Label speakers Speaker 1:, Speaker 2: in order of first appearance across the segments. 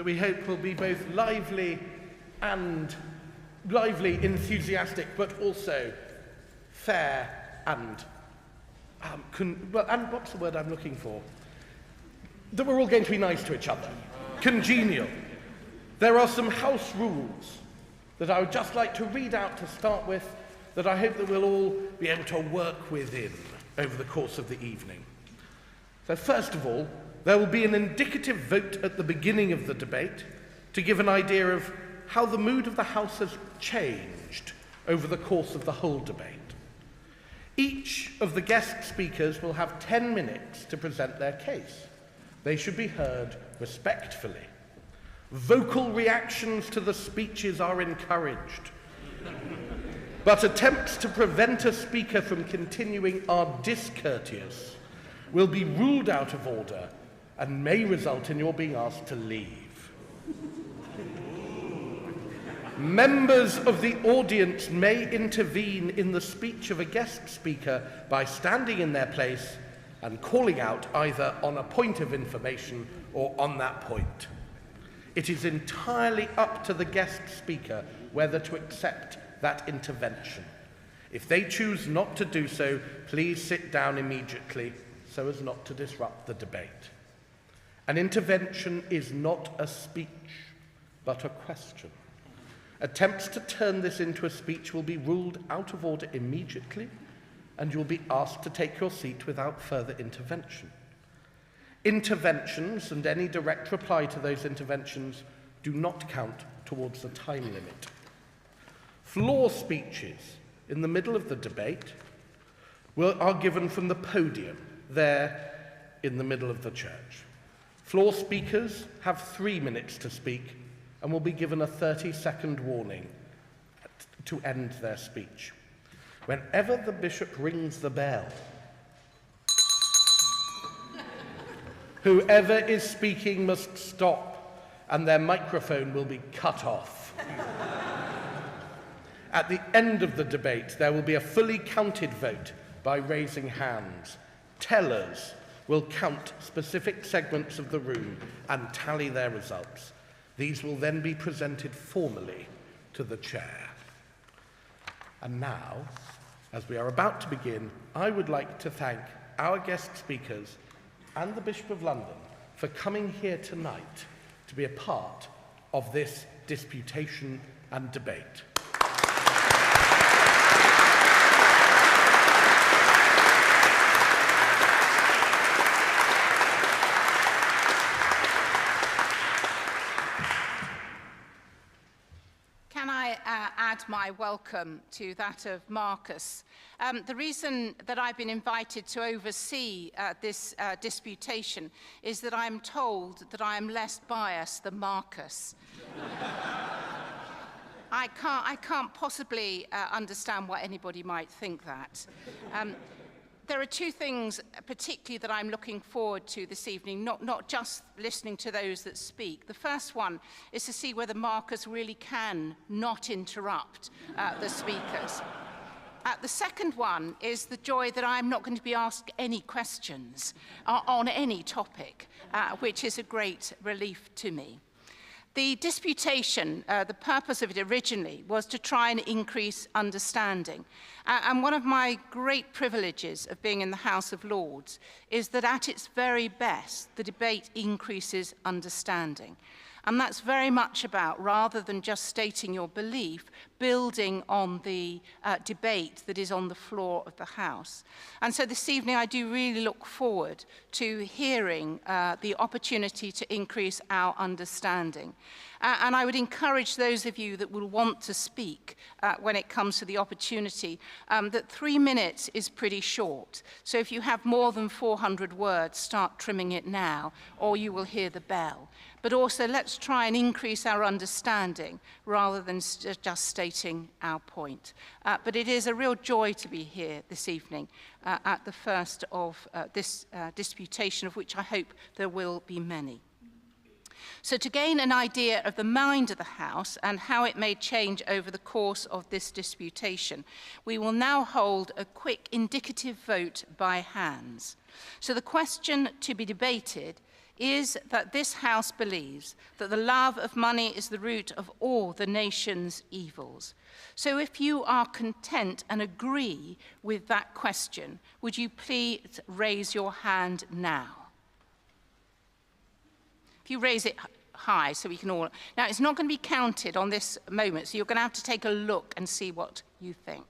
Speaker 1: that we hope will be both lively, enthusiastic, but also fair and what's the word I'm looking for? That we're all going to be nice to each other, congenial. There are some house rules that I would just like to read out to start with that I hope that we'll all be able to work within over the course of the evening. So first of all, there will be an indicative vote at the beginning of the debate to give an idea of how the mood of the House has changed over the course of the whole debate. Each of the guest speakers will have 10 minutes to present their case. They should be heard respectfully. Vocal reactions to the speeches are encouraged, but attempts to prevent a speaker from continuing are discourteous, will be ruled out of order, and may result in your being asked to leave. Members of the audience may intervene in the speech of a guest speaker by standing in their place and calling out either on a point of information or on that point. It is entirely up to the guest speaker whether to accept that intervention. If they choose not to do so, please sit down immediately so as not to disrupt the debate. An intervention is not a speech, but a question. Attempts to turn this into a speech will be ruled out of order immediately, and you'll be asked to take your seat without further intervention. Interventions and any direct reply to those interventions do not count towards the time limit. Floor speeches in the middle of the debate are given from the podium there in the middle of the church. Floor speakers have 3 minutes to speak and will be given a 30-second warning to end their speech. Whenever the bishop rings the bell, whoever is speaking must stop and their microphone will be cut off. At the end of the debate, there will be a fully counted vote by raising hands. Tellers will count specific segments of the room and tally their results. These will then be presented formally to the chair. And now, as we are about to begin, I would like to thank our guest speakers and the Bishop of London for coming here tonight to be a part of this disputation and debate.
Speaker 2: Add my welcome to that of Marcus. The reason that I've been invited to oversee this disputation is that I'm told that I am less biased than Marcus. I can't possibly understand why anybody might think that. There are two things particularly that I'm looking forward to this evening, not just listening to those that speak. The first one is to see whether Marcus really can not interrupt the speakers. The second one is the joy that I'm not going to be asked any questions on any topic, which is a great relief to me. The disputation, the purpose of it originally was to try and increase understanding. And one of my great privileges of being in the House of Lords is that at its very best, the debate increases understanding. And that's very much about, rather than just stating your belief, building on the debate that is on the floor of the House. And so this evening I do really look forward to hearing the opportunity to increase our understanding. And I would encourage those of you that will want to speak when it comes to the opportunity, that 3 minutes is pretty short. So if you have more than 400 words, start trimming it now, or you will hear the bell. But also, let's try and increase our understanding rather than just stating our point. But it is a real joy to be here this evening at the first of this disputation, of which I hope there will be many. So to gain an idea of the mind of the House and how it may change over the course of this disputation, we will now hold a quick indicative vote by hands. So the question to be debated is that this House believes that the love of money is the root of all the nation's evils. So if you are content and agree with that question, would you please raise your hand now? If you raise it high so we can all... Now, it's not going to be counted on this moment, so you're going to have to take a look and see what you think.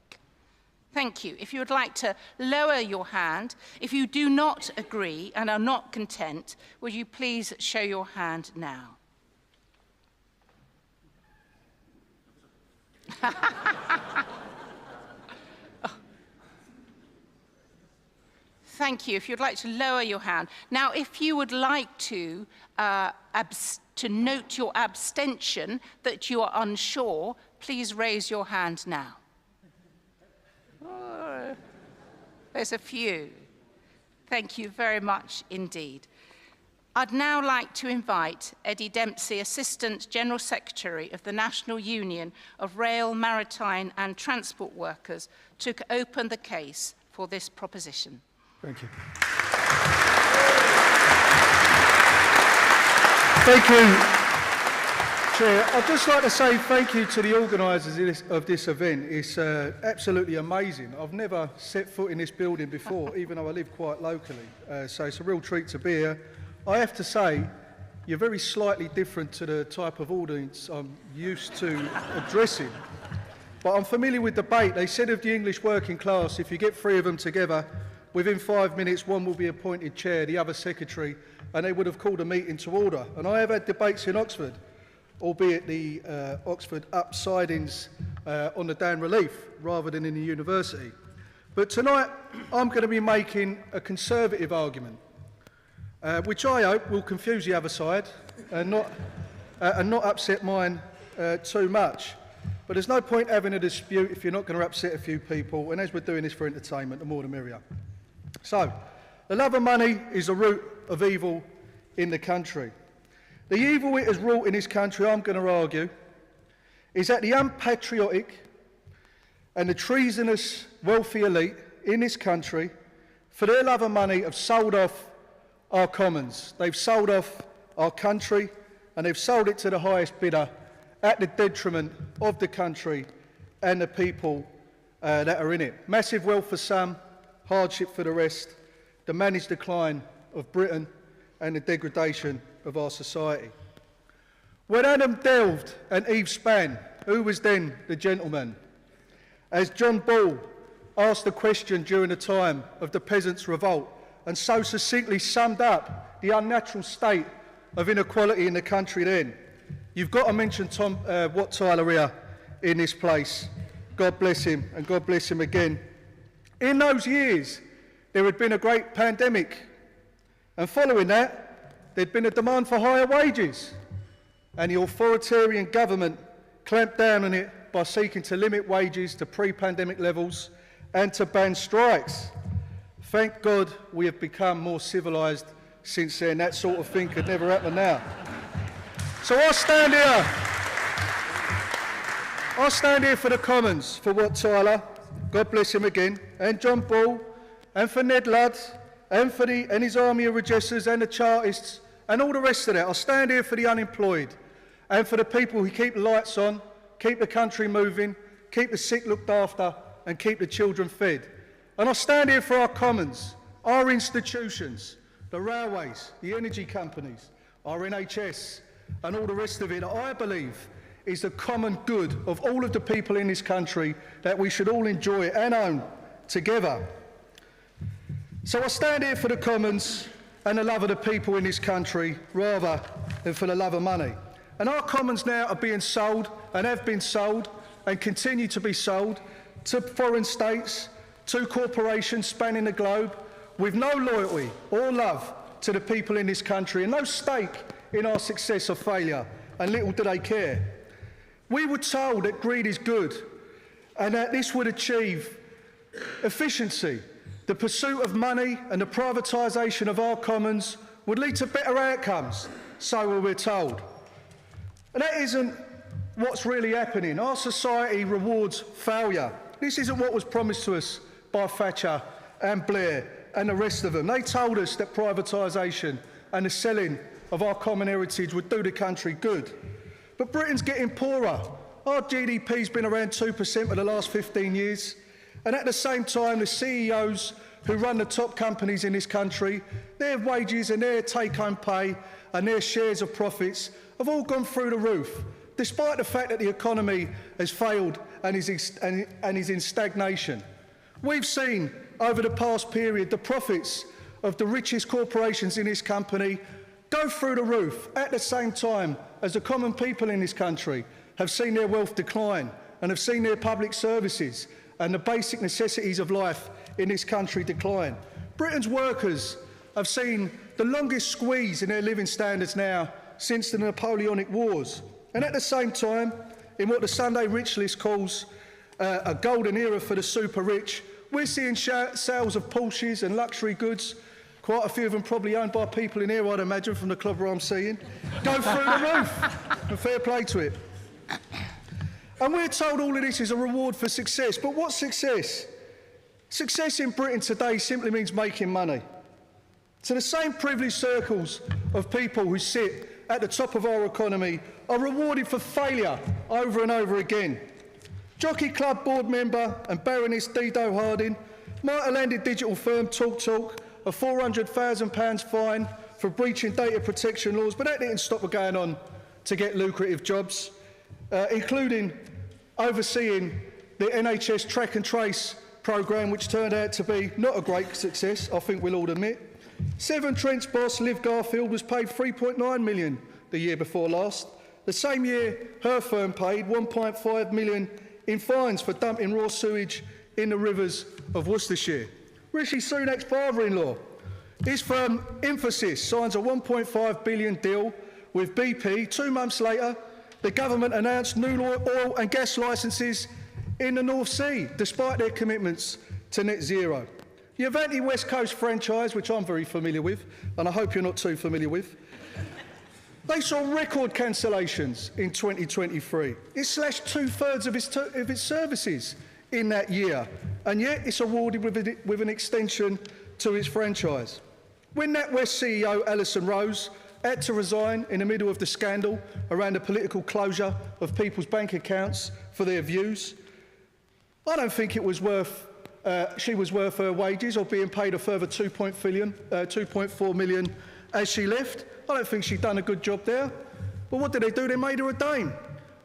Speaker 2: Thank you. If you would like to lower your hand, if you do not agree and are not content, would you please show your hand now? Thank you. If you'd like to lower your hand. Now, if you would like to note your abstention, that you are unsure, please raise your hand now. Oh, there's a few. Thank you very much indeed. I'd now like to invite Eddie Dempsey, Assistant General Secretary of the National Union of Rail, Maritime and Transport Workers, to open the case for this proposition.
Speaker 3: Thank you. Thank you, Chair. I'd just like to say thank you to the organisers of this event. It's absolutely amazing. I've never set foot in this building before, even though I live quite locally. So it's a real treat to be here. I have to say, you're very slightly different to the type of audience I'm used to addressing. But I'm familiar with debate. They said of the English working class, if you get three of them together, within 5 minutes, one will be appointed chair, the other secretary, and they would have called a meeting to order. And I have had debates in Oxford, albeit the Oxford upsidings on the Dan Relief rather than in the university. But tonight, I'm going to be making a conservative argument, which I hope will confuse the other side and not upset mine too much. But there's no point having a dispute if you're not going to upset a few people, and as we're doing this for entertainment, the more the merrier. So, the love of money is the root of evil in the country. The evil it has wrought in this country, I'm going to argue, is that the unpatriotic and the treasonous wealthy elite in this country, for their love of money, have sold off our commons. They've sold off our country, and they've sold it to the highest bidder at the detriment of the country and the people that are in it. Massive wealth for some, hardship for the rest, the managed decline of Britain and the degradation of our society. When Adam delved and Eve span, who was then the gentleman? As John Ball asked the question during the time of the Peasants' Revolt, and so succinctly summed up the unnatural state of inequality in the country then, you've got to mention Wat Tyler here in this place. God bless him, and God bless him again. In those years, there had been a great pandemic, and following that, there'd been a demand for higher wages, and the authoritarian government clamped down on it by seeking to limit wages to pre-pandemic levels and to ban strikes. Thank God we have become more civilised since then. That sort of thing could never happen now. So I stand here for the Commons, for Wat Tyler, God bless him again, and John Ball, and for Ned Ludd, and for his army of redressers and the Chartists, and all the rest of that. I stand here for the unemployed, and for the people who keep the lights on, keep the country moving, keep the sick looked after, and keep the children fed. And I stand here for our commons, our institutions, the railways, the energy companies, our NHS, and all the rest of it that I believe is the common good of all of the people in this country that we should all enjoy and own together. So I stand here for the commons and the love of the people in this country rather than for the love of money. And our commons now are being sold and have been sold and continue to be sold to foreign states, to corporations spanning the globe, with no loyalty or love to the people in this country and no stake in our success or failure, and little do they care. We were told that greed is good and that this would achieve efficiency. The pursuit of money and the privatisation of our commons would lead to better outcomes, so we're told. And that isn't what's really happening. Our society rewards failure. This isn't what was promised to us by Thatcher and Blair and the rest of them. They told us that privatisation and the selling of our common heritage would do the country good. But Britain's getting poorer. Our GDP's been around 2% for the last 15 years. And at the same time, the CEOs who run the top companies in this country, their wages and their take-home pay and their shares of profits have all gone through the roof, despite the fact that the economy has failed and is in stagnation. We've seen over the past period the profits of the richest corporations in this company go through the roof at the same time as the common people in this country have seen their wealth decline and have seen their public services and the basic necessities of life in this country decline. Britain's workers have seen the longest squeeze in their living standards now since the Napoleonic Wars. And at the same time, in what the Sunday Rich List calls a golden era for the super rich, we're seeing sales of Porsches and luxury goods, quite a few of them probably owned by people in here, I'd imagine, from the clobber I'm seeing, go through the roof. And fair play to it. And we're told all of this is a reward for success. But what's success? Success in Britain today simply means making money. So the same privileged circles of people who sit at the top of our economy are rewarded for failure over and over again. Jockey Club board member and Baroness Dido Harding might have landed digital firm TalkTalk a £400,000 fine for breaching data protection laws, but that didn't stop her going on to get lucrative jobs, including overseeing the NHS track and trace programme, which turned out to be not a great success, I think we'll all admit. Severn Trent's boss, Liv Garfield, was paid £3.9 million the year before last. The same year, her firm paid £1.5 million in fines for dumping raw sewage in the rivers of Worcestershire. Rishi Sunak's father-in-law, his firm Emphasis signs a £1.5 billion deal with BP. 2 months later, the government announced new oil and gas licences in the North Sea, despite their commitments to net zero. The Avanti West Coast franchise, which I'm very familiar with, and I hope you're not too familiar with, they saw record cancellations in 2023. It slashed 2/3 of its services in that year, and yet it's awarded with an extension to its franchise. When NatWest CEO Alison Rose had to resign in the middle of the scandal around the political closure of people's bank accounts for their views, I don't think it was she was worth her wages or being paid a further £2.4 million as she left. I don't think she'd done a good job there. But what did they do? They made her a dame.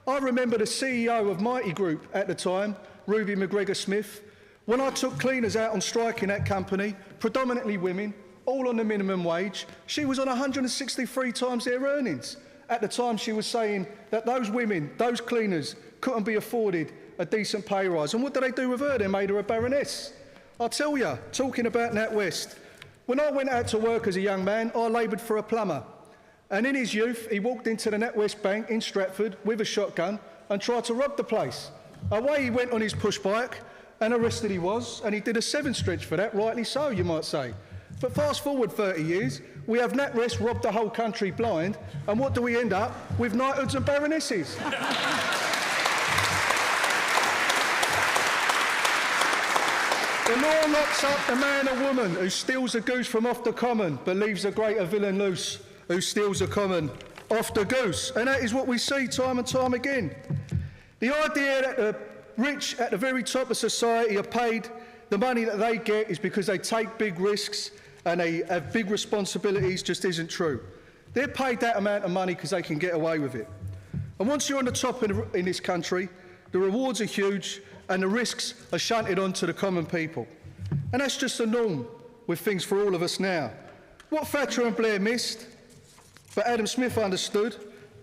Speaker 3: I remember the CEO of Mighty Group at the time, Ruby McGregor-Smith, when I took cleaners out on strike in that company, predominantly women, all on the minimum wage, she was on 163 times their earnings. At the time, she was saying that those women, those cleaners, couldn't be afforded a decent pay rise. And what did they do with her? They made her a baroness. I'll tell you, talking about NatWest, when I went out to work as a young man, I laboured for a plumber. And in his youth, he walked into the NatWest Bank in Stratford with a shotgun and tried to rob the place. Away he went on his push bike, and arrested he was, and he did a 7 stretch for that, rightly so, you might say. But fast forward 30 years, we have NatWest robbed the whole country blind, and what do we end up? With knighthoods and baronesses. The law locks up the man or woman who steals a goose from off the common, but leaves a greater villain loose who steals a common off the goose. And that is what we see time and time again. The idea that the rich at the very top of society are paid the money that they get is because they take big risks and they have big responsibilities just isn't true. They're paid that amount of money because they can get away with it. And once you're on the top in this country, the rewards are huge and the risks are shunted onto the common people. And that's just the norm with things for all of us now. What Thatcher and Blair missed, but Adam Smith understood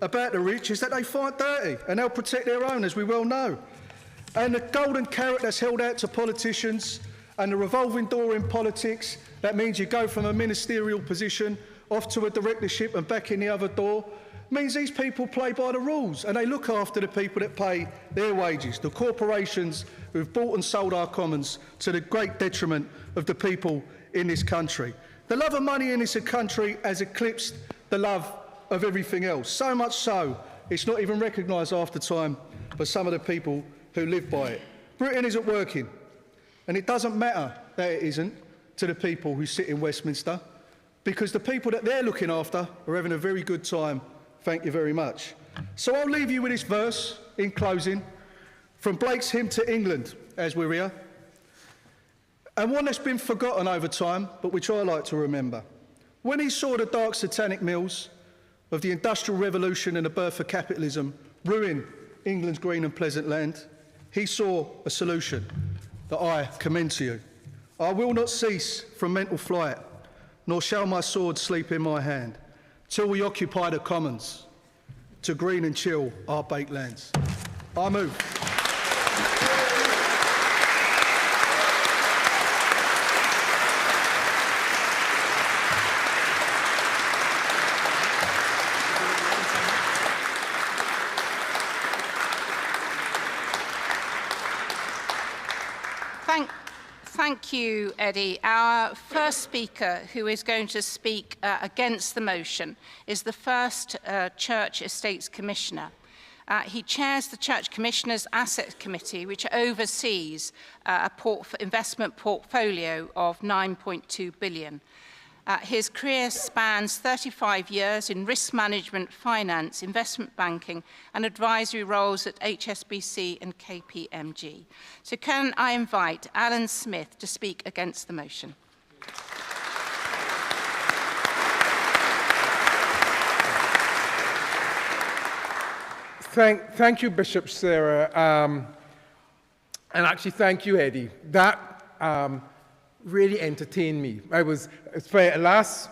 Speaker 3: about the rich, is that they fight dirty and they'll protect their own, as we well know. And the golden carrot that's held out to politicians and the revolving door in politics, that means you go from a ministerial position off to a directorship and back in the other door, means these people play by the rules and they look after the people that pay their wages, the corporations who've bought and sold our commons to the great detriment of the people in this country. The love of money in this country has eclipsed the love of everything else, so much so it's not even recognised half the time by some of the people who live by it. Britain isn't working, and it doesn't matter that it isn't to the people who sit in Westminster. because the people that they're looking after are having a very good time. Thank you very much. So I'll leave you with this verse in closing from Blake's hymn to England, as we're here, and one that's been forgotten over time, but which I like to remember. When he saw the dark satanic mills of the Industrial Revolution and the birth of capitalism ruin England's green and pleasant land, he saw a solution that I commend to you. I will not cease from mental flight, nor shall my sword sleep in my hand, till we occupy the commons, to green and chill our baked lands. I move.
Speaker 2: Thank you, Eddie. Our first speaker who is going to speak against the motion is the first Church Estates Commissioner. He chairs the Church Commissioners' Asset Committee, which oversees a investment portfolio of £9.2 billion. His career spans 35 years in risk management, finance, investment banking, and advisory roles at HSBC and KPMG. So can I invite Alan Smith to speak against the motion?
Speaker 4: Thank you, Bishop Sarah, and actually thank you, Eddie. That really entertained me. Last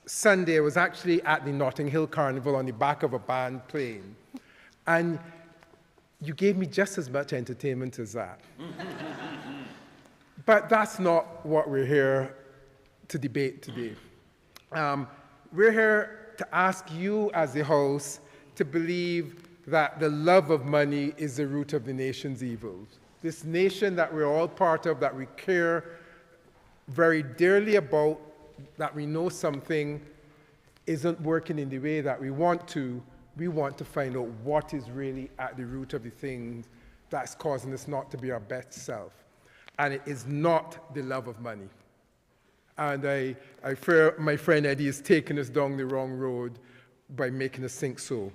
Speaker 4: Sunday, I was actually at the Notting Hill Carnival on the back of a band playing, and you gave me just as much entertainment as that. But that's not what we're here to debate today. We're here to ask you as the host to believe that the love of money is the root of the nation's evils. This nation that we're all part of, that we care very dearly about, that we know something isn't working in the way that we want to find out what is really at the root of the things that's causing us not to be our best self. And it is not the love of money. And I fear my friend Eddie is taking us down the wrong road by making us think so.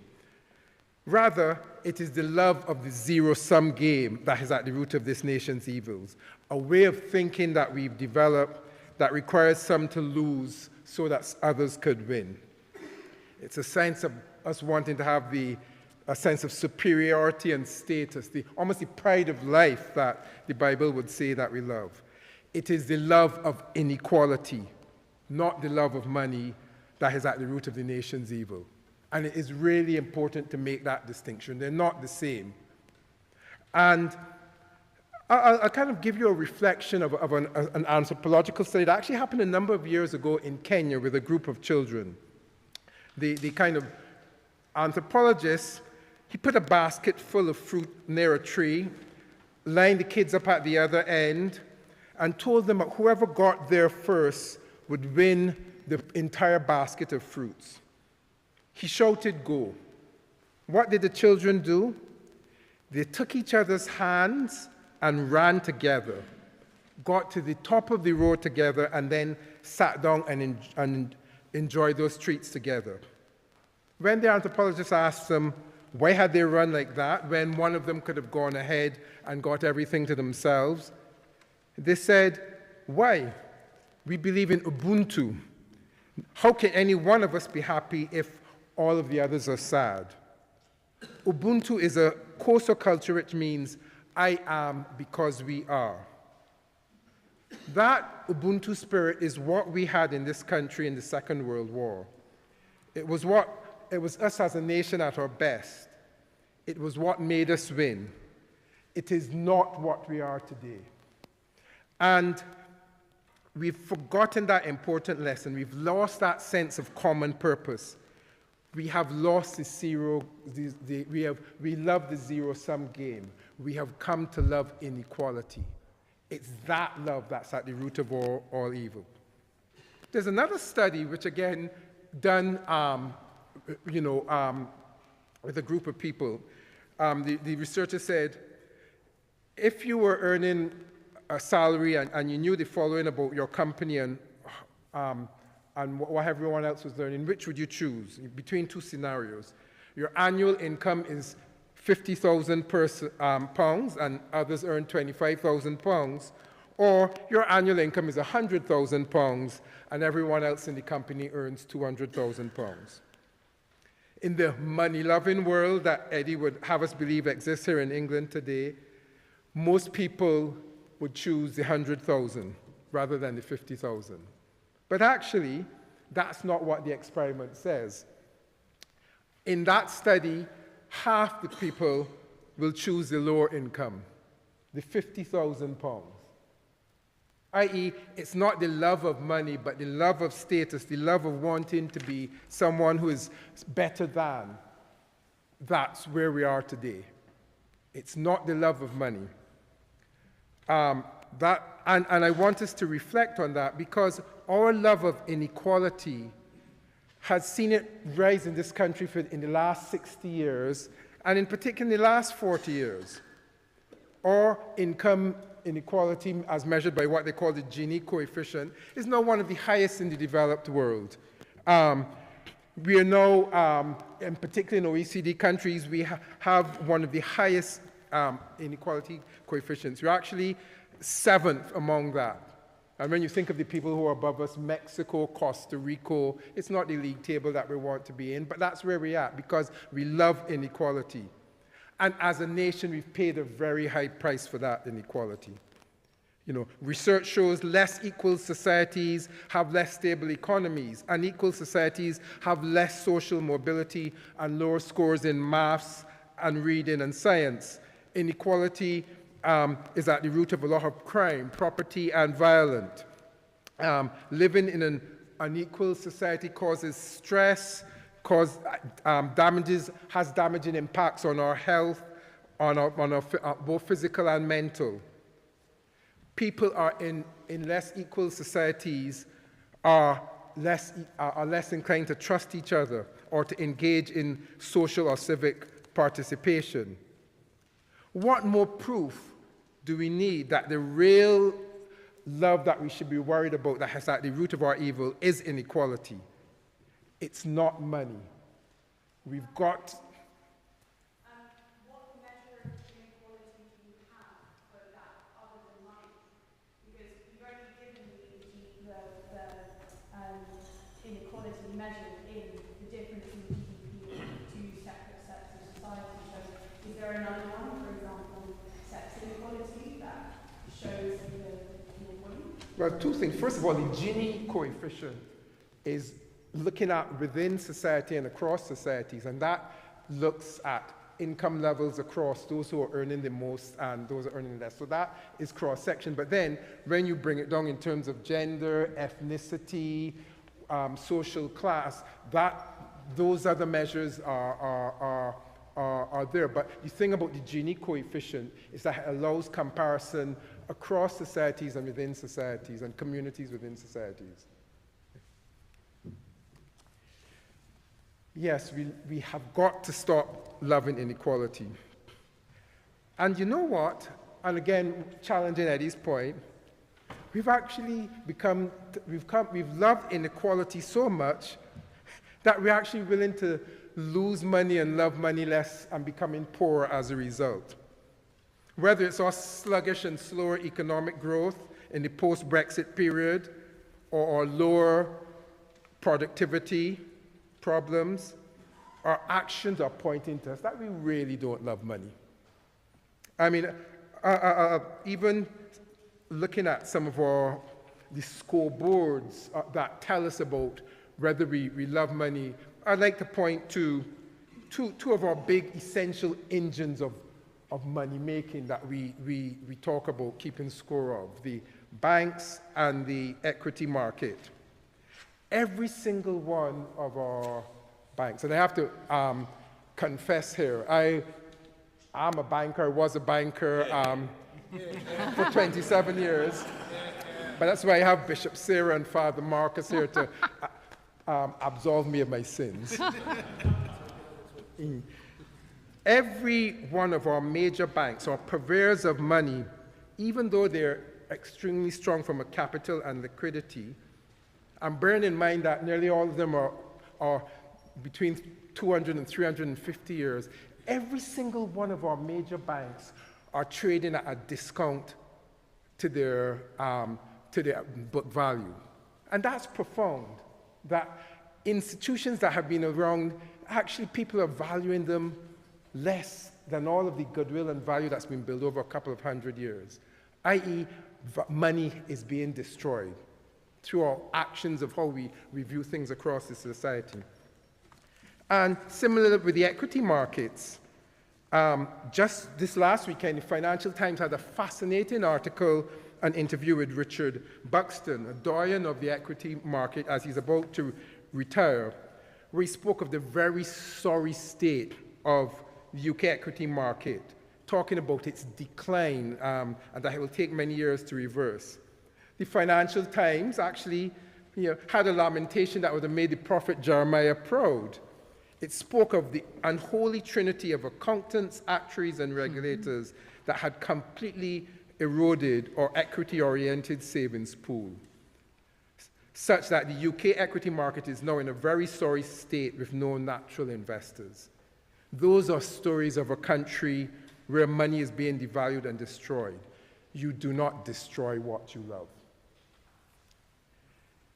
Speaker 4: Rather, it is the love of the zero-sum game that is at the root of this nation's evils, a way of thinking that we've developed that requires some to lose so that others could win. It's a sense of us wanting to have a sense of superiority and status, almost the pride of life that the Bible would say that we love. It is the love of inequality, not the love of money, that is at the root of the nation's evil. And it is really important to make that distinction. They're not the same. And I'll kind of give you a reflection of an anthropological study that actually happened a number of years ago in Kenya with a group of children. The kind of anthropologist, he put a basket full of fruit near a tree, lined the kids up at the other end, and told them that whoever got there first would win the entire basket of fruits. He shouted, "Go." What did the children do? They took each other's hands and ran together, got to the top of the road together, and then sat down and enjoyed those treats together. When the anthropologist asked them why had they run like that when one of them could have gone ahead and got everything to themselves, they said, "Why? We believe in Ubuntu. How can any one of us be happy if all of the others are sad?" Ubuntu is a coastal culture which means I am because we are. That Ubuntu spirit is what we had in this country in the Second World War. It was us as a nation at our best. It was what made us win. It is not what we are today. And we've forgotten that important lesson. We've lost that sense of common purpose. We have lost we love the zero-sum game. We have come to love inequality. It's that love that's at the root of all evil. There's another study, which again, done with a group of people. The researcher said, if you were earning a salary and you knew the following about your company and and what everyone else was earning, which would you choose between two scenarios? Your annual income is £50,000 pounds and others earn £25,000, or your annual income is £100,000 and everyone else in the company earns £200,000. In the money-loving world that Eddie would have us believe exists here in England today, most people would choose the 100,000 rather than the 50,000. But actually, that's not what the experiment says. In that study, half the people will choose the lower income, the £50,000. I.e., it's not the love of money, but the love of status, the love of wanting to be someone who is better than. That's where we are today. It's not the love of money. And I want us to reflect on that because our love of inequality has seen it rise in this country in the last 60 years, and in particular in the last 40 years. Our income inequality, as measured by what they call the Gini coefficient, is now one of the highest in the developed world. We are now, in particular in OECD countries, we have one of the highest inequality coefficients. We're actually 7th among that. And when you think of the people who are above us, Mexico, Costa Rica, it's not the league table that we want to be in, but that's where we're at because we love inequality. And as a nation, we've paid a very high price for that inequality. You know, research shows less equal societies have less stable economies. Unequal societies have less social mobility and lower scores in maths and reading and science. Inequality is at the root of a lot of crime, property, and violence. Living in an unequal society causes stress, has damaging impacts on our health, on our both physical and mental. People are in less equal societies are less inclined to trust each other or to engage in social or civic participation. What more proof do we need that the real love that we should be worried about that has at the root of our evil is inequality? It's not money. We've got...
Speaker 5: What measure of inequality do you have for that other than money? Because you've only given me the inequality measured in the difference in GDP of two separate sets of society. So is there another one, for example, sex inequality that shows the inequality?
Speaker 4: Well, two things. First of all, the Gini coefficient is looking at within society and across societies, and that looks at income levels across those who are earning the most and those who are earning less. So that is cross-section. But then when you bring it down in terms of gender, ethnicity, social class, those other measures are there. But the thing about the Gini coefficient is that it allows comparison across societies and within societies and communities within societies. Yes, we have got to stop loving inequality. And you know what? And again, challenging Eddie's point, we've actually we've loved inequality so much that we're actually willing to lose money and love money less and becoming poorer as a result. Whether it's our sluggish and slower economic growth in the post-Brexit period or our lower productivity problems, our actions are pointing to us that we really don't love money. I mean, even looking at some of the scoreboards that tell us about whether we love money, I'd like to point to two of our big essential engines of money making that we talk about keeping score of, the banks and the equity market. Every single one of our banks, and I have to confess here, I'm a banker, I was a banker for 27 years, but that's why I have Bishop Sarah and Father Marcus here to absolve me of my sins. Every one of our major banks, our purveyors of money, even though they're extremely strong from a capital and liquidity, And bearing in mind that nearly all of them are between 200 and 350 years, every single one of our major banks are trading at a discount to their book value. And that's profound, that institutions that have been around, actually people are valuing them less than all of the goodwill and value that's been built over a couple of hundred years, i.e. money is being destroyed through our actions of how we view things across the society. And similar with the equity markets, just this last weekend, the Financial Times had a fascinating article, an interview with Richard Buxton, a doyen of the equity market as he's about to retire, where he spoke of the very sorry state of the UK equity market, talking about its decline and that it will take many years to reverse. The Financial Times actually had a lamentation that would have made the prophet Jeremiah proud. It spoke of the unholy trinity of accountants, actuaries, and regulators that had completely eroded our equity-oriented savings pool, such that the UK equity market is now in a very sorry state with no natural investors. Those are stories of a country where money is being devalued and destroyed. You do not destroy what you love.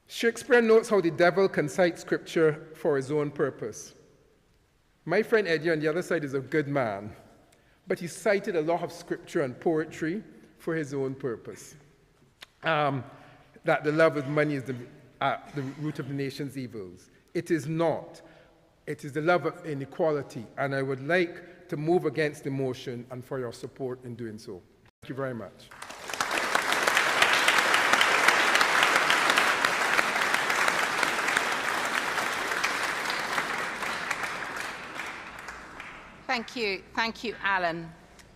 Speaker 4: Shakespeare notes how the devil can cite scripture for his own purpose. My friend Eddie on the other side is a good man, but he cited a lot of scripture and poetry for his own purpose. That the love of money is the root of the nation's evils. It is not. It is the love of inequality, and I would like to move against the motion and for your support in doing so. Thank you very much.
Speaker 2: Thank you, Alan.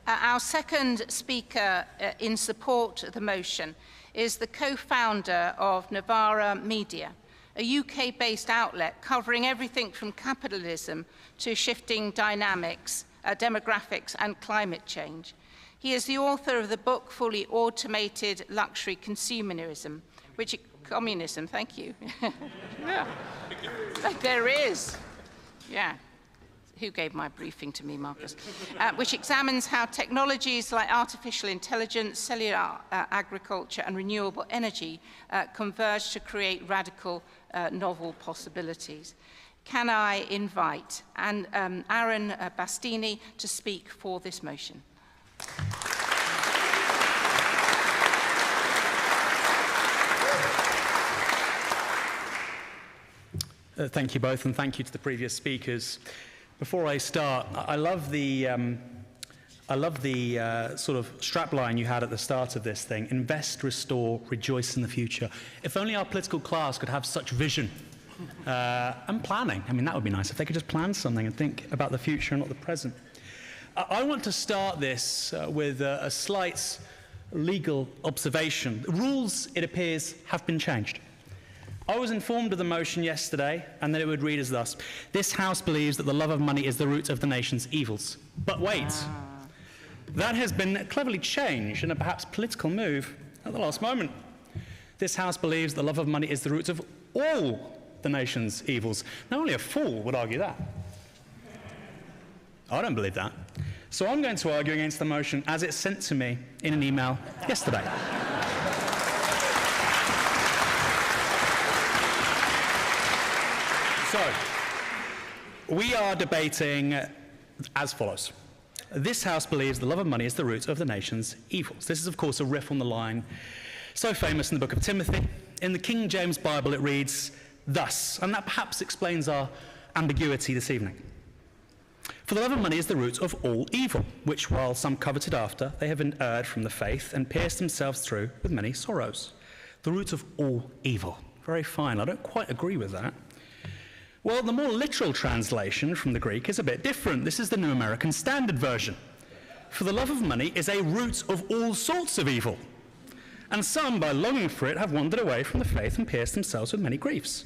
Speaker 2: Our second speaker in support of the motion is the co-founder of Novara Media, a UK-based outlet covering everything from capitalism to shifting dynamics, demographics, and climate change. He is the author of the book Fully Automated Luxury Consumerism, communism, thank you. Yeah. There is. Yeah. Who gave my briefing to me, Marcus? Which examines how technologies like artificial intelligence, cellular agriculture, and renewable energy converge to create radical, novel possibilities. Can I invite Aaron Bastini to speak for this motion?
Speaker 6: Thank you both, and thank you to the previous speakers. Before I start, I love the sort of strapline you had at the start of this thing: invest, restore, rejoice in the future. If only our political class could have such vision and planning. I mean, that would be nice if they could just plan something and think about the future and not the present. I want to start this with a slight legal observation. The rules, it appears, have been changed. I was informed of the motion yesterday, and that it would read as thus: this House believes that the love of money is the root of the nation's evils. But wait, that has been cleverly changed in a perhaps political move at the last moment. This House believes the love of money is the root of all the nation's evils. Now, only a fool would argue that. I don't believe that. So I'm going to argue against the motion as it's sent to me in an email yesterday. So, we are debating as follows. This House believes the love of money is the root of the nation's evils. This is, of course, a riff on the line so famous in the book of Timothy. In the King James Bible, it reads thus, and that perhaps explains our ambiguity this evening. For the love of money is the root of all evil, which while some coveted after, they have erred from the faith and pierced themselves through with many sorrows. The root of all evil. Very fine. I don't quite agree with that. Well, the more literal translation from the Greek is a bit different. This is the New American Standard Version. For the love of money is a root of all sorts of evil. And some, by longing for it, have wandered away from the faith and pierced themselves with many griefs.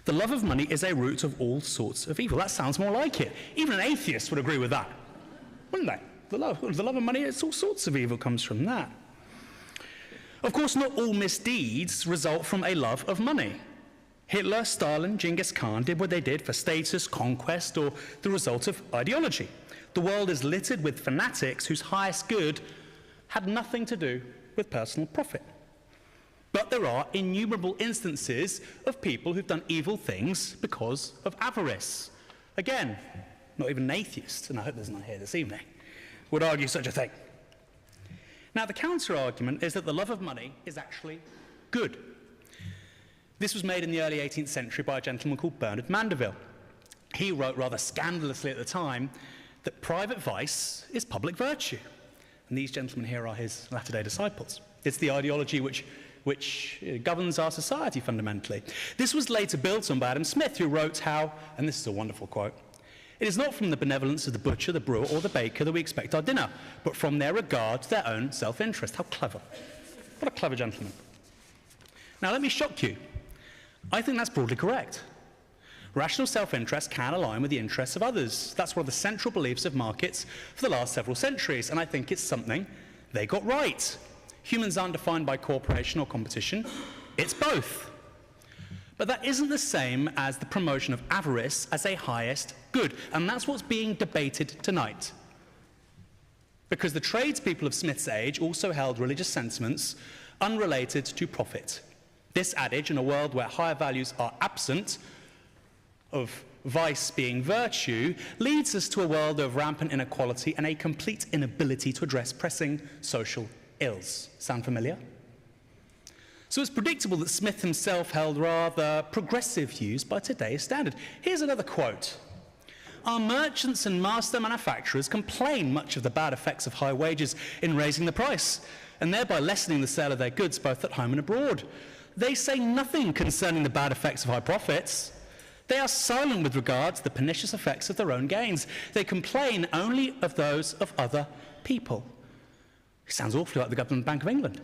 Speaker 6: The love of money is a root of all sorts of evil. That sounds more like it. Even an atheist would agree with that, wouldn't they? The love of money, it's all sorts of evil comes from that. Of course, not all misdeeds result from a love of money. Hitler, Stalin, Genghis Khan did what they did for status, conquest, or the result of ideology. The world is littered with fanatics whose highest good had nothing to do with personal profit. But there are innumerable instances of people who've done evil things because of avarice. Again, not even an atheist, and I hope there's none here this evening, would argue such a thing. Now, the counter-argument is that the love of money is actually good. This was made in the early 18th century by a gentleman called Bernard Mandeville. He wrote rather scandalously at the time that private vice is public virtue. And these gentlemen here are his latter-day disciples. It's the ideology which governs our society fundamentally. This was later built on by Adam Smith, who wrote how, and this is a wonderful quote, "It is not from the benevolence of the butcher, the brewer, or the baker that we expect our dinner, but from their regard to their own self-interest." How clever. What a clever gentleman. Now, let me shock you. I think that's broadly correct. Rational self-interest can align with the interests of others. That's one of the central beliefs of markets for the last several centuries, and I think it's something they got right. Humans aren't defined by cooperation or competition. It's both. But that isn't the same as the promotion of avarice as a highest good, and that's what's being debated tonight. Because the tradespeople of Smith's age also held religious sentiments unrelated to profit. This adage, in a world where higher values are absent, of vice being virtue, leads us to a world of rampant inequality and a complete inability to address pressing social ills. Sound familiar? So it's predictable that Smith himself held rather progressive views by today's standard. Here's another quote. "Our merchants and master manufacturers complain much of the bad effects of high wages in raising the price, and thereby lessening the sale of their goods both at home and abroad. They say nothing concerning the bad effects of high profits. They are silent with regard to the pernicious effects of their own gains. They complain only of those of other people." It sounds awfully like the Government Bank of England.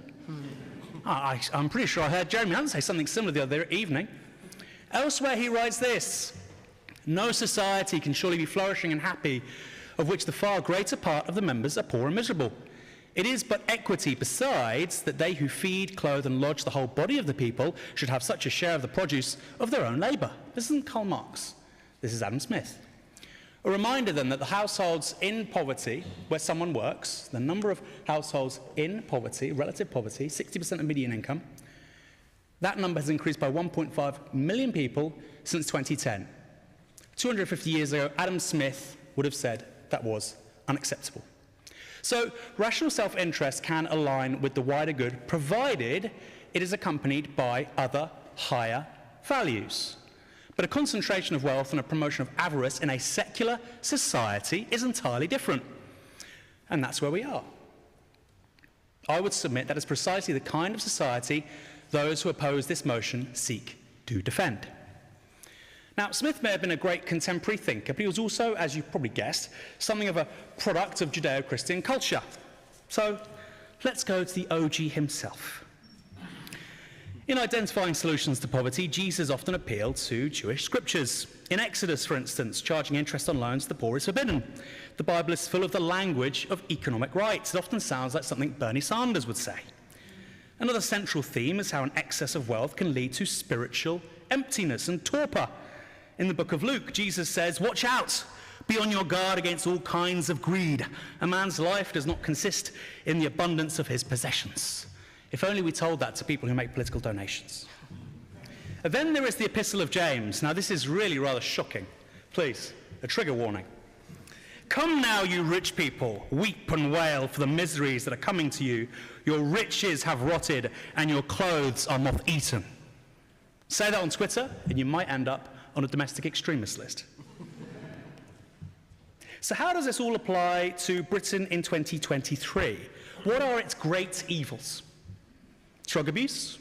Speaker 6: I'm pretty sure I heard Jeremy Hunt say something similar the other evening. Elsewhere he writes this: "No society can surely be flourishing and happy of which the far greater part of the members are poor and miserable. It is but equity besides that they who feed, clothe and lodge the whole body of the people should have such a share of the produce of their own labour." This isn't Karl Marx. This is Adam Smith. A reminder then that the households in poverty, where someone works, the number of households in poverty, relative poverty, 60% of median income, that number has increased by 1.5 million people since 2010. 250 years ago, Adam Smith would have said that was unacceptable. So rational self-interest can align with the wider good, provided it is accompanied by other higher values. But a concentration of wealth and a promotion of avarice in a secular society is entirely different. And that's where we are. I would submit that is precisely the kind of society those who oppose this motion seek to defend. Now, Smith may have been a great contemporary thinker, but he was also, as you probably guessed, something of a product of Judeo-Christian culture. So let's go to the OG himself. In identifying solutions to poverty, Jesus often appealed to Jewish scriptures. In Exodus, for instance, charging interest on loans to the poor is forbidden. The Bible is full of the language of economic rights. It often sounds like something Bernie Sanders would say. Another central theme is how an excess of wealth can lead to spiritual emptiness and torpor. In the book of Luke, Jesus says, "Watch out! Be on your guard against all kinds of greed. A man's life does not consist in the abundance of his possessions." If only we told that to people who make political donations. And then there is the Epistle of James. Now, this is really rather shocking. Please, a trigger warning. "Come now, you rich people, weep and wail for the miseries that are coming to you. Your riches have rotted, and your clothes are moth-eaten." Say that on Twitter, and you might end up on a domestic extremist list. So how does this all apply to Britain in 2023? What are its great evils? Drug abuse?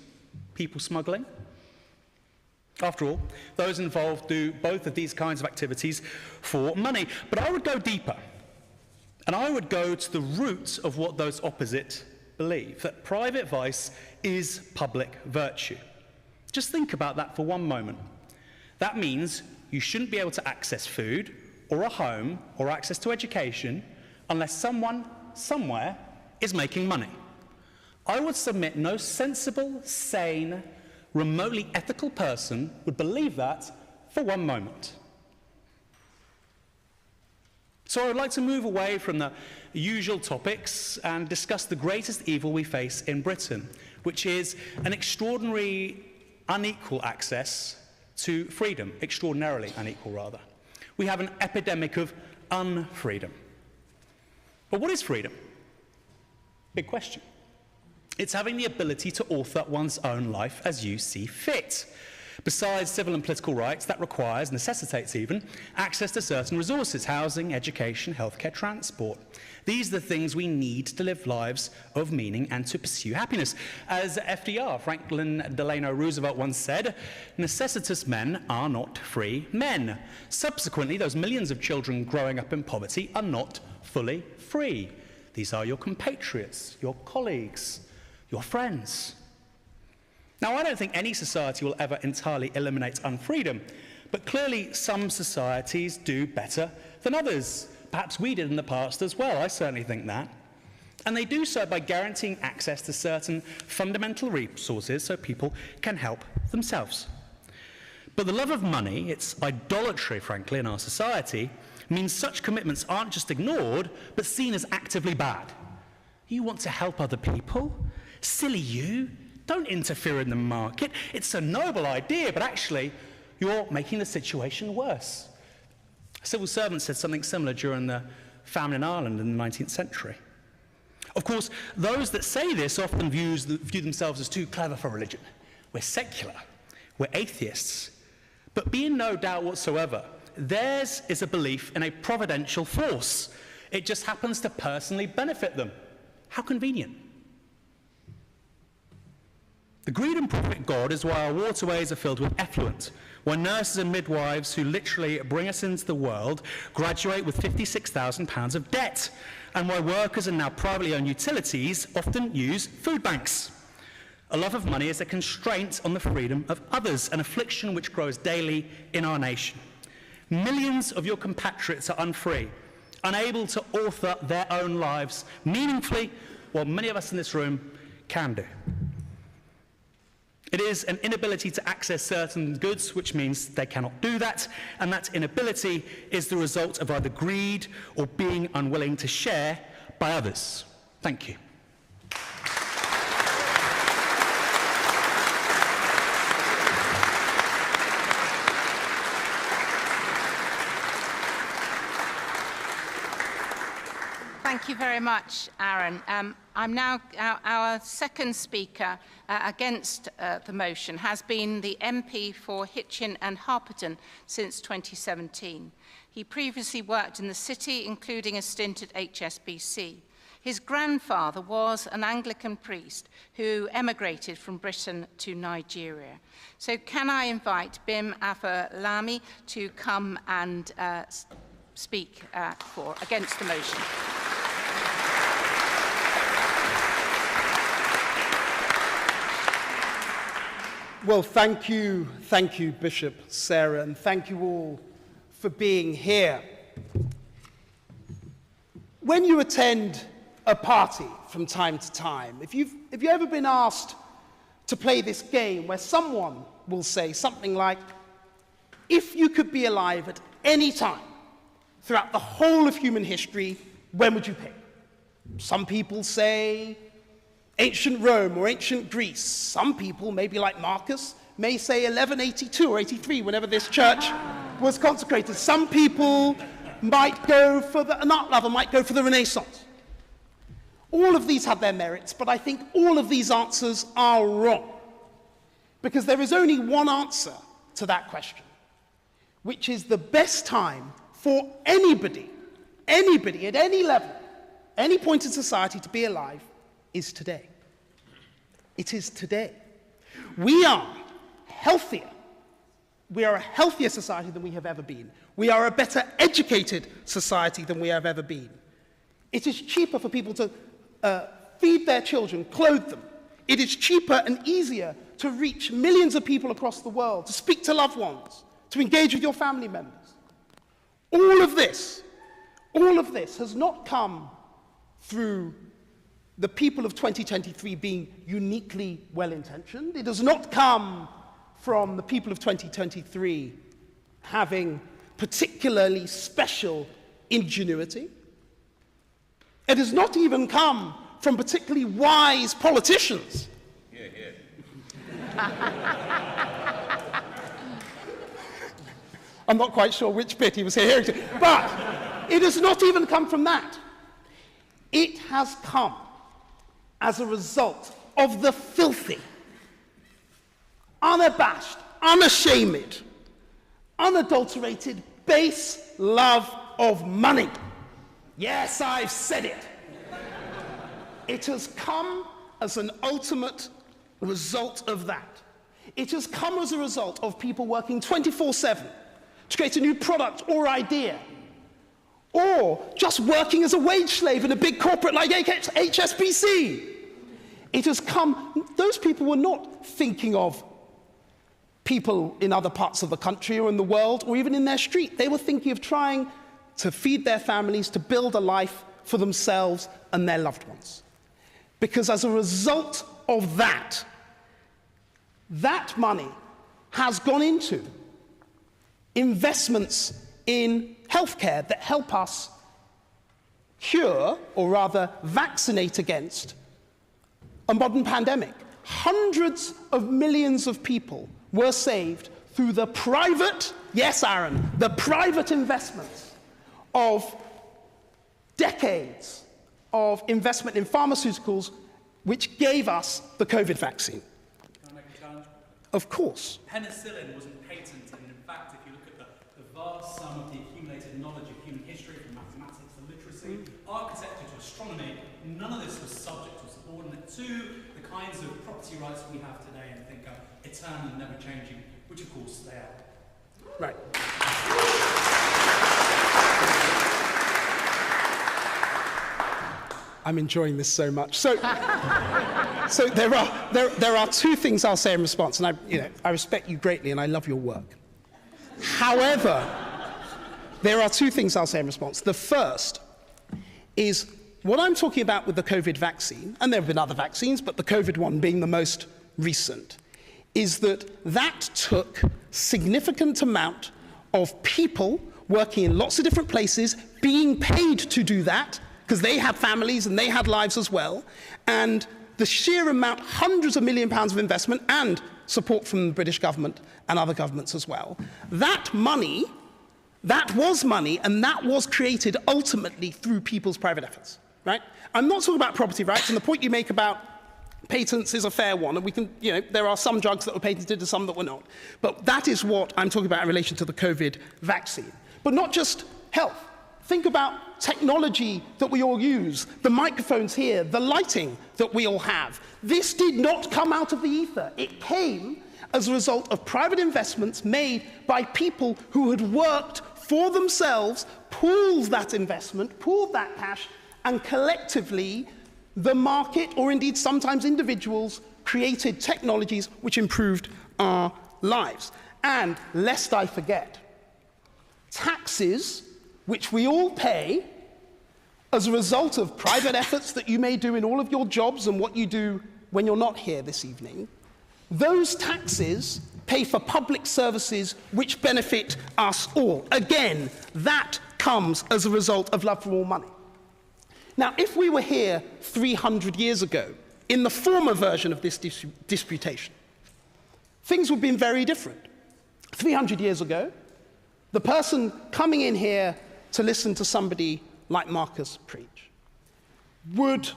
Speaker 6: People smuggling? After all, those involved do both of these kinds of activities for money. But I would go deeper, and I would go to the root of what those opposite believe, that private vice is public virtue. Just think about that for one moment. That means you shouldn't be able to access food, or a home, or access to education, unless someone, somewhere, is making money. I would submit no sensible, sane, remotely ethical person would believe that for one moment. So I would like to move away from the usual topics and discuss the greatest evil we face in Britain, which is an extraordinary unequal access to freedom, extraordinarily unequal rather. We have an epidemic of unfreedom. But what is freedom? Big question. It's having the ability to author one's own life as you see fit. Besides civil and political rights, that requires, necessitates even, access to certain resources: housing, education, healthcare, transport. These are the things we need to live lives of meaning and to pursue happiness. As FDR, Franklin Delano Roosevelt, once said, necessitous men are not free men. Subsequently, those millions of children growing up in poverty are not fully free. These are your compatriots, your colleagues, your friends. Now, I don't think any society will ever entirely eliminate unfreedom, but clearly some societies do better than others. Perhaps we did in the past as well, I certainly think that. And they do so by guaranteeing access to certain fundamental resources so people can help themselves. But the love of money, its idolatry, frankly, in our society, means such commitments aren't just ignored, but seen as actively bad. You want to help other people? Silly you! Don't interfere in the market. It's a noble idea, but actually, you're making the situation worse. A civil servant said something similar during the famine in Ireland in the 19th century. Of course, those that say this often view themselves as too clever for religion. We're secular. We're atheists. But be in no doubt whatsoever, theirs is a belief in a providential force. It just happens to personally benefit them. How convenient. The greed and profit God is why our waterways are filled with effluent, why nurses and midwives who literally bring us into the world graduate with £56,000 of debt, and why workers in now privately owned utilities often use food banks. A love of money is a constraint on the freedom of others, an affliction which grows daily in our nation. Millions of your compatriots are unfree, unable to author their own lives meaningfully, while many of us in this room can do. It is an inability to access certain goods, which means they cannot do that, and that inability is the result of either greed or being unwilling to share by others. Thank you.
Speaker 2: Thank you very much, Aaron. I'm now, our second speaker against the motion has been the MP for Hitchin and Harpenden since 2017. He previously worked in the city, including a stint at HSBC. His grandfather was an Anglican priest who emigrated from Britain to Nigeria. So can I invite Bim Afolami to come and speak against the motion?
Speaker 7: Well, thank you, Bishop Sarah, and thank you all for being here. When you attend a party from time to time, if you've ever been asked to play this game where someone will say something like, if you could be alive at any time throughout the whole of human history, when would you pick? Some people say ancient Rome or ancient Greece. Some people, maybe like Marcus, may say 1182 or 83, whenever this church was consecrated. Some people might go for an art lover might go for the Renaissance. All of these have their merits, but I think all of these answers are wrong. Because there is only one answer to that question, which is the best time for anybody at any level, any point in society to be alive is today. It is today. We are healthier. We are a healthier society than we have ever been. We are a better educated society than we have ever been. It is cheaper for people to feed their children, clothe them. It is cheaper and easier to reach millions of people across the world, to speak to loved ones, to engage with your family members. All of this has not come through the people of 2023 being uniquely well-intentioned. It does not come from the people of 2023 having particularly special ingenuity. It does not even come from particularly wise politicians. I'm not quite sure which bit he was hearing to, but it does not even come from that. It has come as a result of the filthy, unabashed, unashamed, unadulterated, base love of money. Yes, I've said it. It has come as an ultimate result of that. It has come as a result of people working 24/7 to create a new product or idea, or just working as a wage slave in a big corporate like HSBC. It has come, those people were not thinking of people in other parts of the country or in the world or even in their street. They were thinking of trying to feed their families, to build a life for themselves and their loved ones. Because as a result of that, that money has gone into investments in healthcare that help us cure, or rather vaccinate against, a modern pandemic. Hundreds of millions of people were saved through the private, yes, Aaron, the private investments of decades of investment in pharmaceuticals, which gave us the COVID vaccine.
Speaker 6: Can I make a challenge?
Speaker 7: Of course.
Speaker 6: Penicillin wasn't patented, and in fact, if you look at the vast sum of the accumulated knowledge of human history, from mathematics to literacy, architecture to astronomy, none of this was subject or subordinate to the kinds of property rights we have today and think are eternal and never changing, which of course they are.
Speaker 7: Right. I'm enjoying this so much. So there are two things I'll say in response, and I respect you greatly and I love your work. However, there are two things I'll say in response. The first is what I'm talking about with the COVID vaccine, and there have been other vaccines, but the COVID one being the most recent, is that took significant amount of people working in lots of different places, being paid to do that, because they had families and they had lives as well, and the sheer amount, hundreds of £1 million of investment and support from the British government and other governments as well. That money, that was money, and that was created ultimately through people's private efforts, right? I'm not talking about property rights, and the point you make about patents is a fair one, and we can, there are some drugs that were patented and some that were not. But that is what I'm talking about in relation to the COVID vaccine. But not just health. Think about technology that we all use, the microphones here, the lighting that we all have. This did not come out of the ether. It came as a result of private investments made by people who had worked for themselves, pooled that investment, pooled that cash, and collectively the market, or indeed sometimes individuals, created technologies which improved our lives. And lest I forget, taxes, which we all pay as a result of private efforts that you may do in all of your jobs and what you do when you're not here this evening, those taxes pay for public services which benefit us all. Again, that comes as a result of love for all money. Now, if we were here 300 years ago, in the former version of this disputation, things would have been very different. 300 years ago, the person coming in here to listen to somebody like Marcus preach would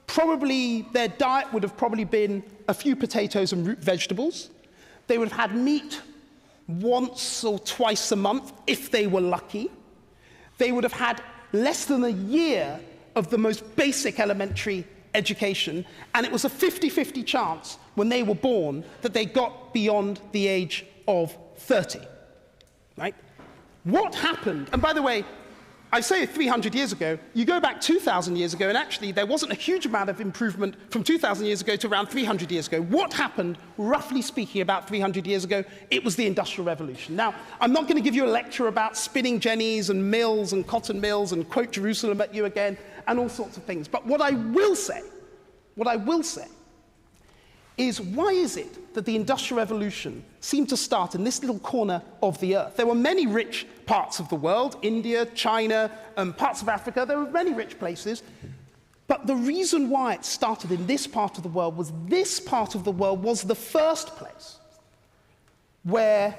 Speaker 7: probably, their diet would have probably been a few potatoes and root vegetables. They would have had meat once or twice a month, if they were lucky. They would have had less than a year of the most basic elementary education, and it was a 50-50 chance when they were born that they got beyond the age of 30, right? What happened, and by the way, I say 300 years ago, you go back 2,000 years ago, and actually there wasn't a huge amount of improvement from 2,000 years ago to around 300 years ago. What happened, roughly speaking, about 300 years ago? It was the Industrial Revolution. Now, I'm not going to give you a lecture about spinning jennies and mills and cotton mills and quote Jerusalem at you again and all sorts of things. But what I will say What I will say is, why is it that the Industrial Revolution seemed to start in this little corner of the earth? There were many rich parts of the world, India, China, parts of Africa, there were many rich places. But the reason why it started in this part of the world was this part of the world was the first place where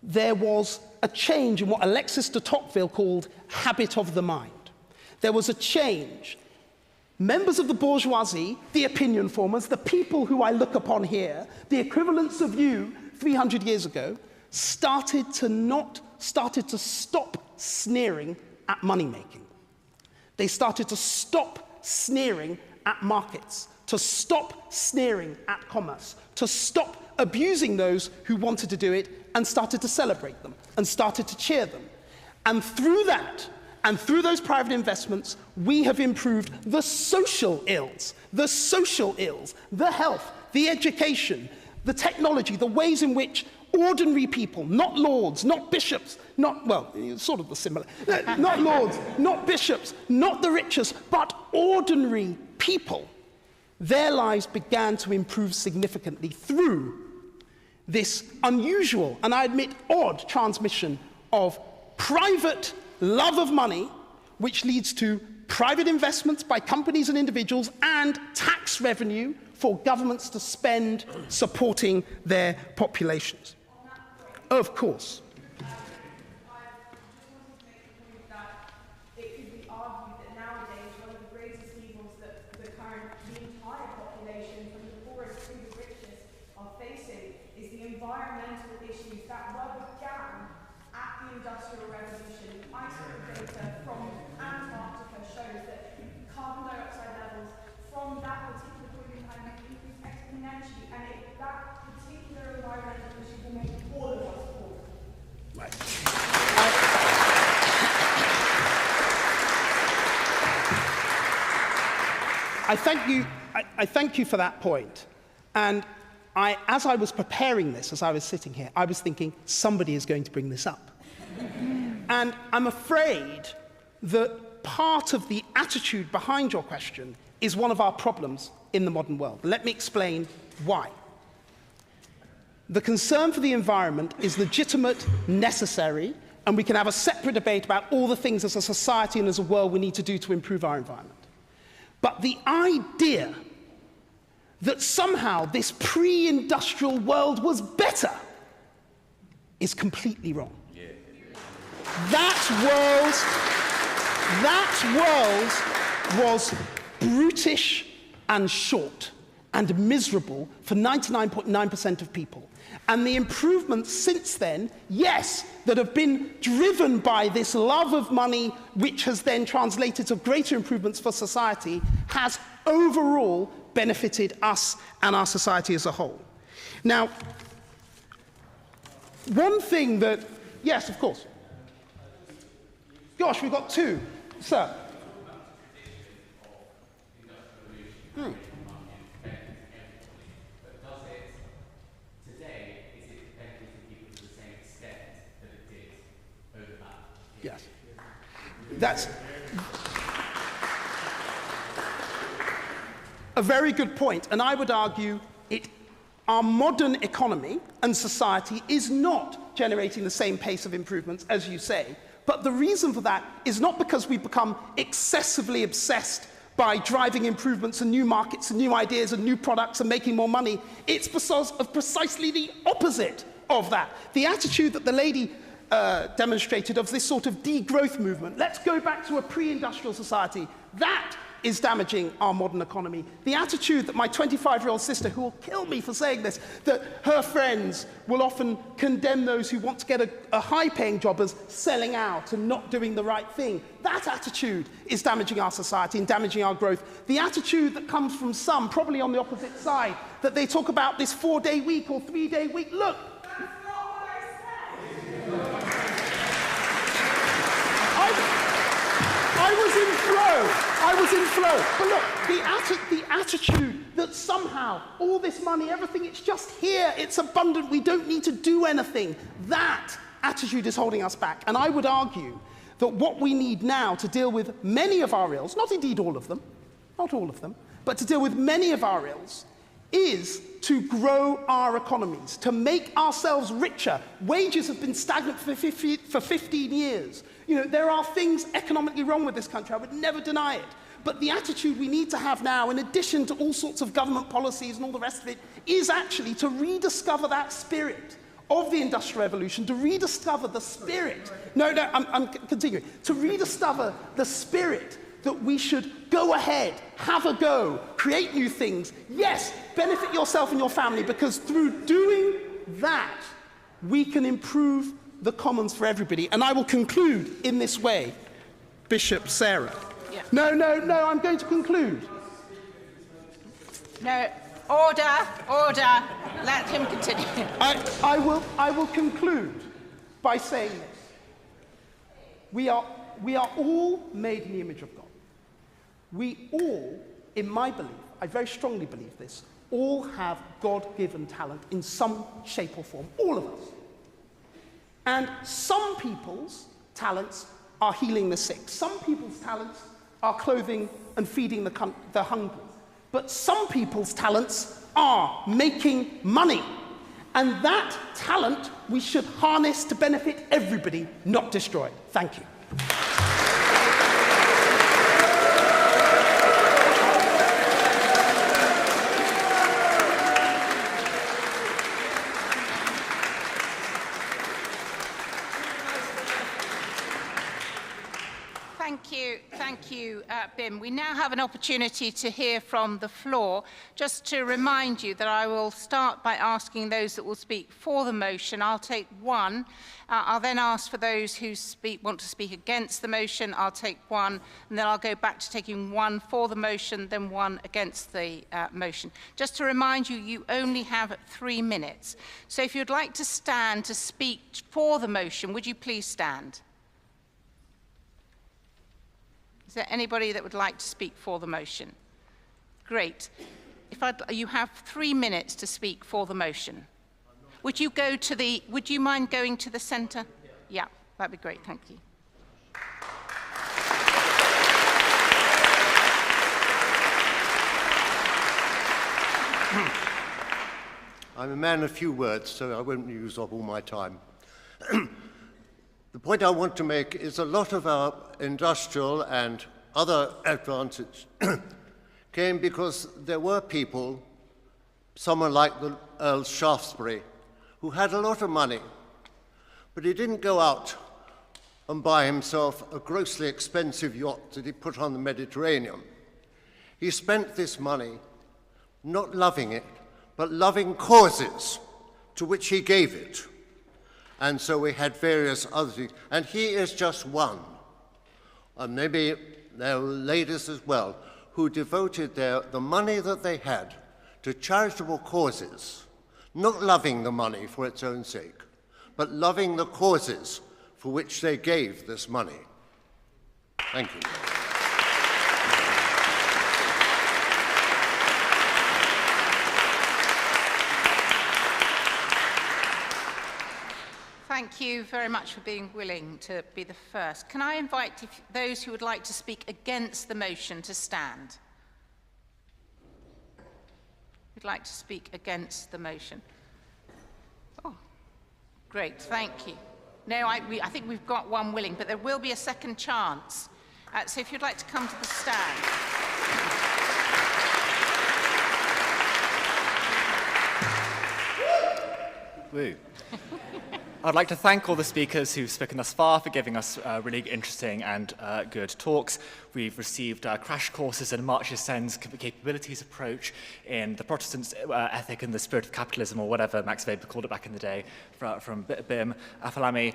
Speaker 7: there was a change in what Alexis de Tocqueville called habit of the mind. There was a change. Members of the bourgeoisie, the opinion formers, the people who I look upon here, the equivalents of you 300 years ago, started to stop sneering at money making. They started to stop sneering at markets, to stop sneering at commerce, to stop abusing those who wanted to do it, and started to celebrate them and started to cheer them. And through that, and through those private investments, we have improved the social ills, the health, the education, the technology, the ways in which ordinary people, not lords, not bishops, sort of the similar, not lords, not bishops, not the richest, but ordinary people, their lives began to improve significantly through this unusual, and I admit odd, transmission of private love of money, which leads to private investments by companies and individuals and tax revenue for governments to spend supporting their populations. Of course.
Speaker 5: Environmental issues that were began at the Industrial Revolution. Iceberg data from Antarctica shows that carbon dioxide levels from that particular point in time have increased exponentially, and that particular environmental issue will make all of us poor.
Speaker 7: Right. I thank you for that point. And as I was preparing this, as I was sitting here, I was thinking, somebody is going to bring this up. And I'm afraid that part of the attitude behind your question is one of our problems in the modern world. Let me explain why. The concern for the environment is legitimate, necessary, and we can have a separate debate about all the things as a society and as a world we need to do to improve our environment. But the idea that somehow this pre-industrial world was better is completely wrong. Yeah. That world was brutish and short and miserable for 99.9% of people. And the improvements since then, yes, that have been driven by this love of money, which has then translated to greater improvements for society, has overall benefited us and our society as a whole. Now, one thing that, yes, of course. Gosh, we've got two. Sir. Yes. That's a very good point, and I would argue our modern economy and society is not generating the same pace of improvements, as you say, but the reason for that is not because we've become excessively obsessed by driving improvements and new markets and new ideas and new products and making more money. It's because of precisely the opposite of that. The attitude that the lady demonstrated of this sort of degrowth movement. Let's go back to a pre-industrial society. That is damaging our modern economy. The attitude that my 25-year-old sister, who will kill me for saying this, that her friends will often condemn those who want to get a high-paying job as selling out and not doing the right thing. That attitude is damaging our society and damaging our growth. The attitude that comes from some, probably on the opposite side, that they talk about this 4-day week or 3-day week. Look, I was in flow. But look, the attitude that somehow all this money, everything, it's just here, it's abundant, we don't need to do anything, that attitude is holding us back. And I would argue that what we need now to deal with many of our ills, not indeed all of them, not all of them, but to deal with many of our ills, is to grow our economies, to make ourselves richer. Wages have been stagnant for 15 years. You know, there are things economically wrong with this country. I would never deny it. But the attitude we need to have now, in addition to all sorts of government policies and all the rest of it, is actually to rediscover that spirit of the Industrial Revolution, to rediscover the spirit. I'm continuing. To rediscover the spirit that we should go ahead, have a go, create new things. Yes, benefit yourself and your family, because through doing that, we can improve the commons for everybody. And I will conclude in this way, Bishop Sarah.
Speaker 2: Yeah.
Speaker 7: No, I'm going to conclude.
Speaker 2: No, order. Let him continue.
Speaker 7: I will conclude by saying this. We are all made in the image of God. We all, in my belief, I very strongly believe this, all have God-given talent in some shape or form, all of us. And some people's talents are healing the sick. Some people's talents are clothing and feeding the hungry. But some people's talents are making money. And that talent we should harness to benefit everybody, not destroy. Thank you.
Speaker 2: Thank you, Bim. We now have an opportunity to hear from the floor. Just to remind you that I will start by asking those that will speak for the motion. I'll take one. I'll then ask for those who want to speak against the motion. I'll take one, and then I'll go back to taking one for the motion, then one against the motion. Just to remind you, you only have 3 minutes. So if you'd like to stand to speak for the motion, would you please stand? Is there anybody that would like to speak for the motion? Great. You have 3 minutes to speak for the motion. Would you mind going to the centre? Yeah, that'd be great, thank you.
Speaker 8: I'm a man of few words, so I won't use up all my time. The point I want to make is a lot of our industrial and other advantage came because there were people, someone like the Earl Shaftesbury, who had a lot of money, but he didn't go out and buy himself a grossly expensive yacht that he put on the Mediterranean. He spent this money not loving it, but loving causes to which he gave it. And so we had various other things. And he is just one. And maybe there were ladies as well who devoted the money that they had to charitable causes, not loving the money for its own sake, but loving the causes for which they gave this money. Thank you.
Speaker 2: Thank you very much for being willing to be the first. Can I invite those who would like to speak against the motion to stand? Who'd like to speak against the motion? Oh, great, thank you. No, I think we've got one willing, but there will be a second chance. So if you'd like to come to the stand.
Speaker 9: Woo. I'd like to thank all the speakers who've spoken thus far for giving us really interesting and good talks. We've received crash courses in March Ascend's capabilities approach in the Protestant ethic and the spirit of capitalism, or whatever Max Weber called it back in the day, from Bim Bartholomew.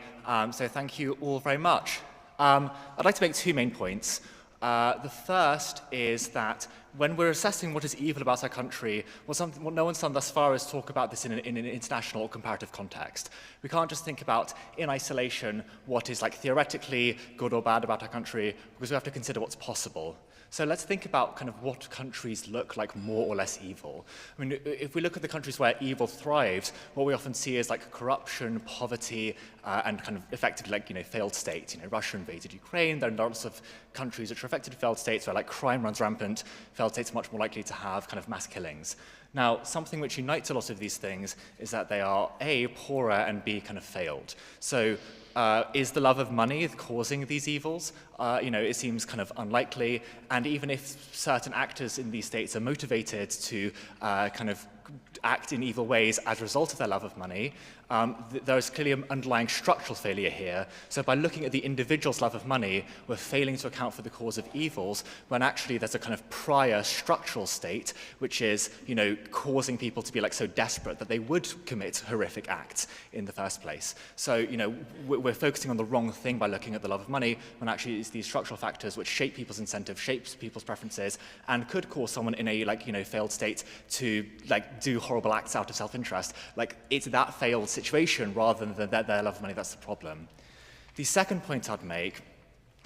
Speaker 9: So thank you all very much. I'd like to make 2 main points. The first is that when we're assessing what is evil about our country, what no one's done thus far is talk about this in an international or comparative context. We can't just think about, in isolation, what is like theoretically good or bad about our country, because we have to consider what's possible. So let's think about kind of what countries look like more or less evil. I mean, if we look at the countries where evil thrives, what we often see is like corruption, poverty, and kind of effectively like, failed states. Russia invaded Ukraine, there are lots of countries which are effectively failed states where like crime runs rampant, failed states are much more likely to have kind of mass killings. Now, something which unites a lot of these things is that they are A, poorer, and B, kind of failed. So is the love of money causing these evils? It seems kind of unlikely. And even if certain actors in these states are motivated to kind of act in evil ways as a result of their love of money, there's clearly an underlying structural failure here. So by looking at the individual's love of money, we're failing to account for the cause of evils, when actually there's a kind of prior structural state, which is, causing people to be like so desperate that they would commit horrific acts in the first place. So, we're focusing on the wrong thing by looking at the love of money, when actually it's these structural factors which shape people's incentives, shapes people's preferences, and could cause someone in a, failed state to, do horrible acts out of self-interest. It's that failed situation rather than their love of money that's the problem. The second point I'd make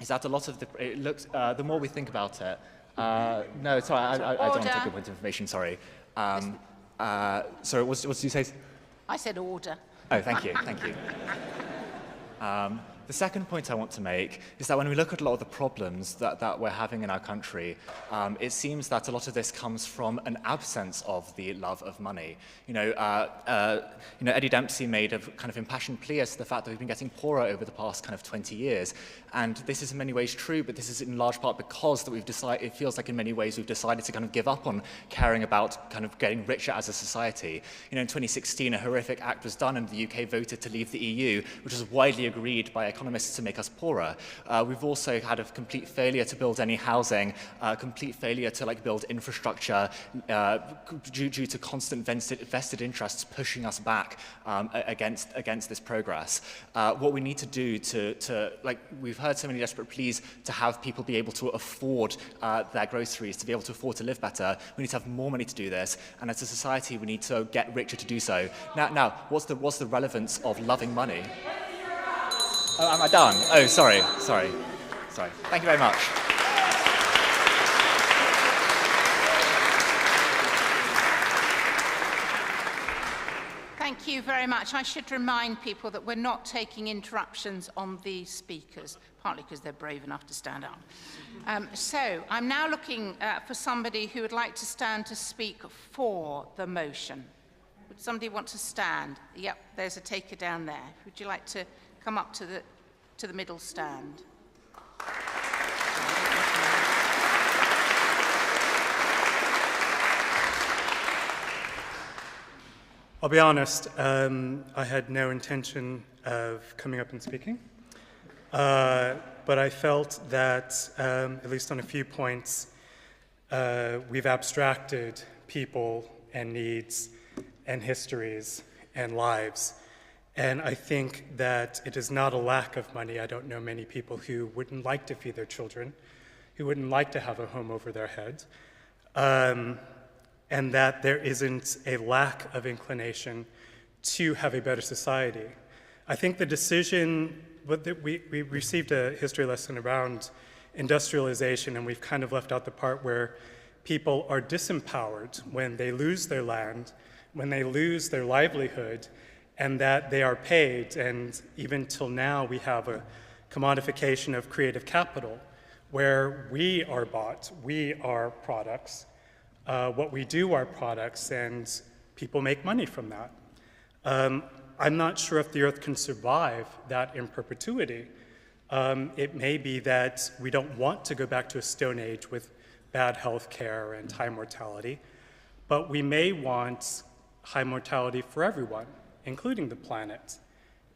Speaker 9: is that a lot of the more we think about it, no, sorry, I don't want to take a point of information, sorry. Sorry, what did you say?
Speaker 2: I said order.
Speaker 9: Oh, thank you. The second point I want to make is that when we look at a lot of the problems that we're having in our country, it seems that a lot of this comes from an absence of the love of money. Eddie Dempsey made a kind of impassioned plea as to the fact that we've been getting poorer over the past kind of 20 years. And this is in many ways true, but this is in large part because that it feels like in many ways we've decided to kind of give up on caring about kind of getting richer as a society. In 2016, a horrific act was done and the UK voted to leave the EU, which was widely agreed by economists to make us poorer. We've also had a complete failure to build any housing, complete failure to build infrastructure due to constant vested interests pushing us back against this progress. What we need to do we've heard so many desperate pleas to have people be able to afford their groceries, to be able to afford to live better. We need to have more money to do this, and as a society we need to get richer to do so. Now, what's the relevance of loving money? Oh, am I done? Oh, sorry. Thank you very much.
Speaker 2: Thank you very much. I should remind people that we're not taking interruptions on the speakers, partly because they're brave enough to stand up. So I'm now looking for somebody who would like to stand to speak for the motion. Would somebody want to stand? Yep, there's a taker down there. Would you like to come up to the middle stand?
Speaker 10: I'll be honest, I had no intention of coming up and speaking, but I felt that, at least on a few points, we've abstracted people and needs and histories and lives. And I think that it is not a lack of money. I don't know many people who wouldn't like to feed their children, who wouldn't like to have a home over their head. And that there isn't a lack of inclination to have a better society. I think the decision, we received a history lesson around industrialization, and we've kind of left out the part where people are disempowered when they lose their land, when they lose their livelihood, and that they are paid. And even till now, we have a commodification of creative capital, where we are bought, we are products, what we do are products, and people make money from that. I'm not sure if the earth can survive that in perpetuity. It may be that we don't want to go back to a stone age with bad health care and high mortality, but we may want high mortality for everyone, including the planet.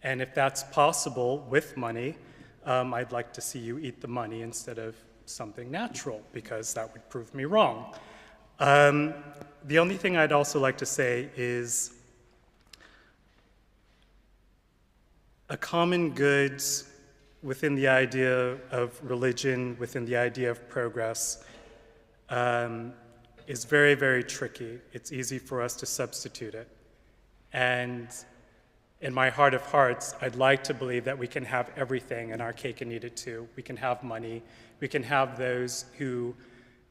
Speaker 10: And if that's possible with money, I'd like to see you eat the money instead of something natural, because that would prove me wrong. The only thing I'd also like to say is a common good within the idea of religion, within the idea of progress, is very, very tricky. It's easy for us to substitute it. And in my heart of hearts, I'd like to believe that we can have everything and our cake and eat it too. We can have money. We can have those who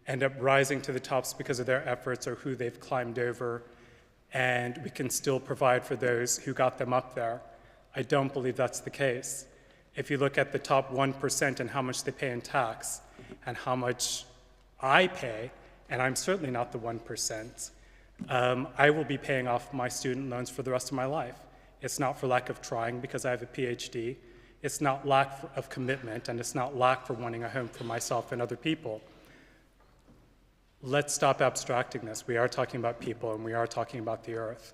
Speaker 10: end up rising to the tops because of their efforts or who they've climbed over, and we can still provide for those who got them up there. I don't believe that's the case. If you look at the top 1% and how much they pay in tax, and how much I pay, and I'm certainly not the 1%, I will be paying off my student loans for the rest of my life. It's not for lack of trying because I have a PhD. It's not lack of commitment, and it's not lack for wanting a home for myself and other people. Let's stop abstracting this. We are talking about people, and we are talking about the earth.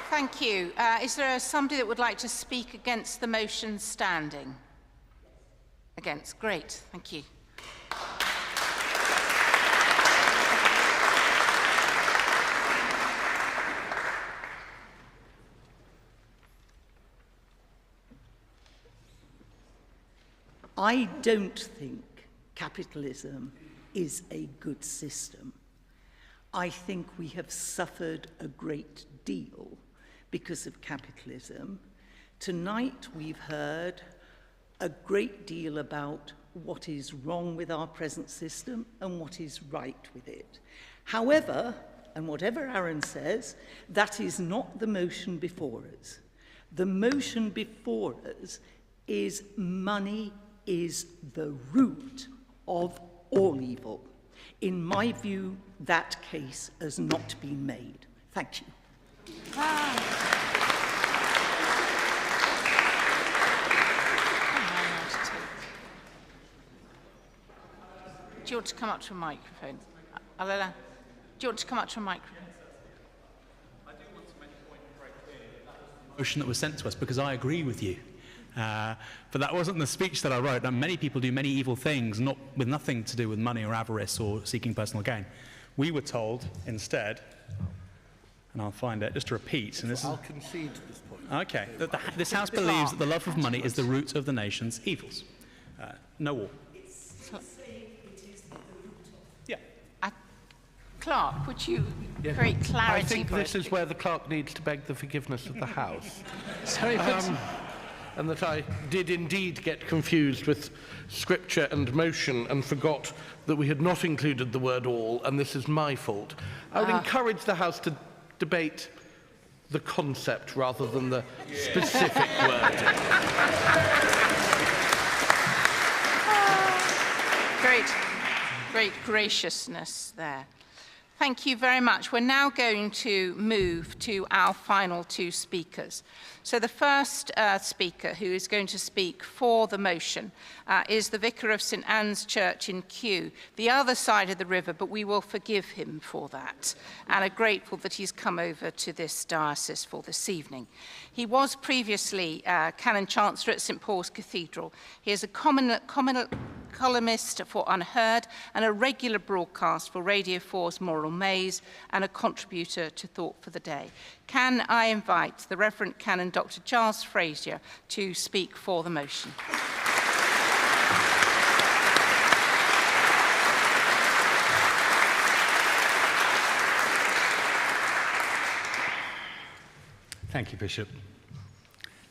Speaker 2: Thank you. Is there somebody that would like to speak against the motion standing? Against. Great. Thank you.
Speaker 11: I don't think capitalism is a good system. I think we have suffered a great deal because of capitalism. Tonight we've heard a great deal about what is wrong with our present system and what is right with it. However, and whatever Aaron says, that is not the motion before us. The motion before us is money is the root of all evil. In my view, that case has not been made. Thank you.
Speaker 2: Do you want to come up to a microphone? Alala, do you want to come up to a microphone?
Speaker 6: I do want to make a point very clearly that was the motion that was sent to us, because I agree with you. But that wasn't the speech that I wrote. And many people do many evil things with nothing to do with money or avarice or seeking personal gain. We were told instead, and I'll find it, just to repeat. And
Speaker 1: I'll concede to this point.
Speaker 6: Okay, this House believes that the love of money is the root of the nation's evils. No war. Yeah.
Speaker 2: Clerk, would you create clarity?
Speaker 1: I think
Speaker 2: for
Speaker 1: this
Speaker 2: us?
Speaker 1: is where the clerk needs to beg the forgiveness of the House.
Speaker 2: Sorry, but
Speaker 1: And that I did indeed get confused with scripture and motion and forgot that we had not included the word all, and this is my fault. I would encourage the House to debate the concept rather than the specific wording.
Speaker 2: Great graciousness there. Thank you very much. We're now going to move to our final two speakers. So the first speaker who is going to speak for the motion is the Vicar of St Anne's Church in Kew, the other side of the river, but we will forgive him for that and are grateful that he's come over to this diocese for this evening. He was previously Canon Chancellor at St Paul's Cathedral. He is a columnist for Unheard and a regular broadcast for Radio 4's Moral Maze and a contributor to Thought for the Day. Can I invite the Reverend Canon Dr. Giles Frazier to speak for the motion?
Speaker 12: Thank you, Bishop.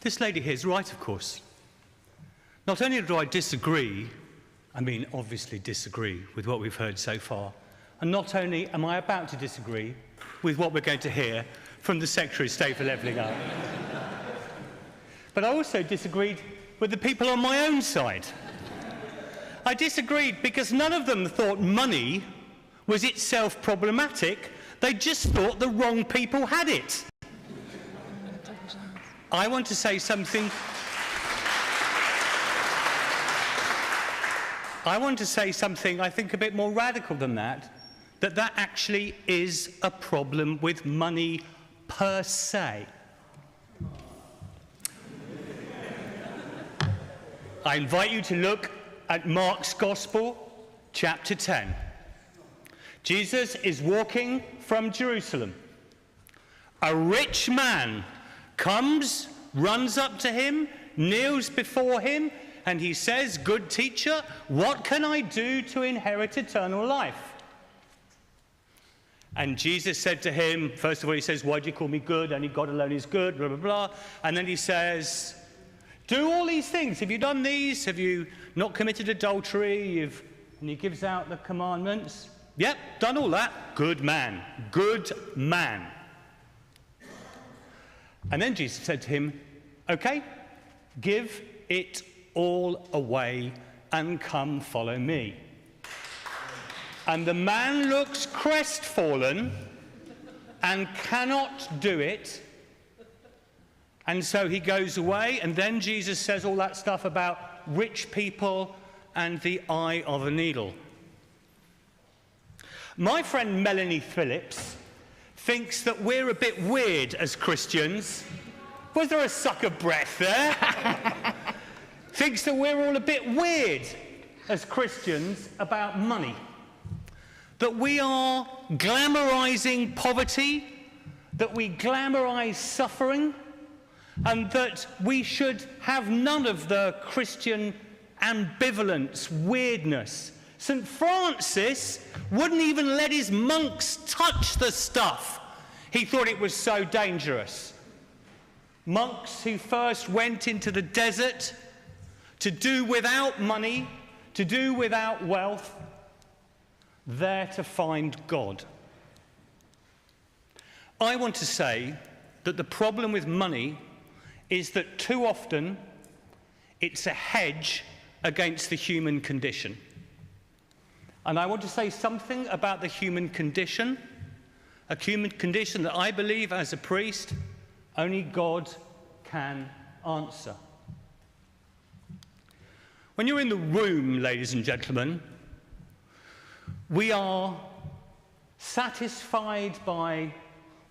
Speaker 12: This lady here is right, of course. Not only do I disagree, obviously disagree with what we've heard so far, and not only am I about to disagree with what we're going to hear from the Secretary of State for Levelling Up, but I also disagreed with the people on my own side. I disagreed because none of them thought money was itself problematic. They just thought the wrong people had it. I want to say something. I think a bit more radical than that actually is a problem with money per se. I invite you to look at Mark's Gospel, chapter 10. Jesus is walking from Jerusalem. A rich man comes, runs up to him, kneels before him, and he says, "Good teacher, what can I do to inherit eternal life?" And Jesus said to him, first of all, he says, "Why do you call me good? Only God alone is good," blah, blah, blah. And then he says, "Do all these things. Have you done these? Have you not committed adultery?" And he gives out the commandments. Yep, done all that. Good man. Good man. And then Jesus said to him, okay, give it all away and come follow me. And the man looks crestfallen and cannot do it. And so he goes away, and then Jesus says all that stuff about rich people and the eye of a needle. My friend Melanie Phillips thinks that we're a bit weird as Christians. Was there a suck of breath there? Thinks that we're all a bit weird as Christians about money. That we are glamorizing poverty, that we glamorize suffering, and that we should have none of the Christian ambivalence, weirdness. St. Francis wouldn't even let his monks touch the stuff. He thought it was so dangerous. Monks who first went into the desert to do without money, to do without wealth, there to find God. I want to say that the problem with money is that too often it's a hedge against the human condition. And I want to say something about the human condition, a human condition that I believe as a priest only God can answer. When you're in the room, ladies and gentlemen, we are satisfied by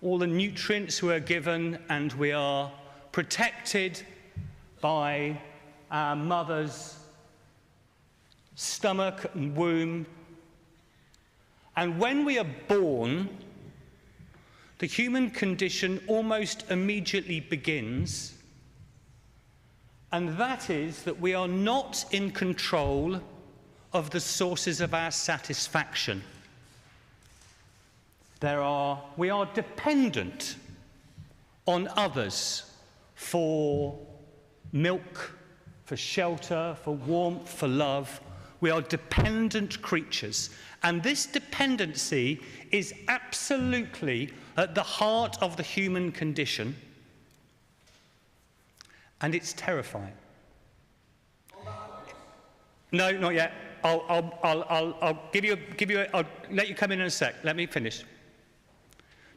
Speaker 12: all the nutrients we are given, and we are protected by our mother's stomach and womb. And when we are born, the human condition almost immediately begins, and that is that we are not in control of the sources of our satisfaction. We are dependent on others for milk, for shelter, for warmth, for love. We are dependent creatures. And this dependency is absolutely at the heart of the human condition. And it's terrifying. No, not yet. I'll I'll let you come in a sec. Let me finish.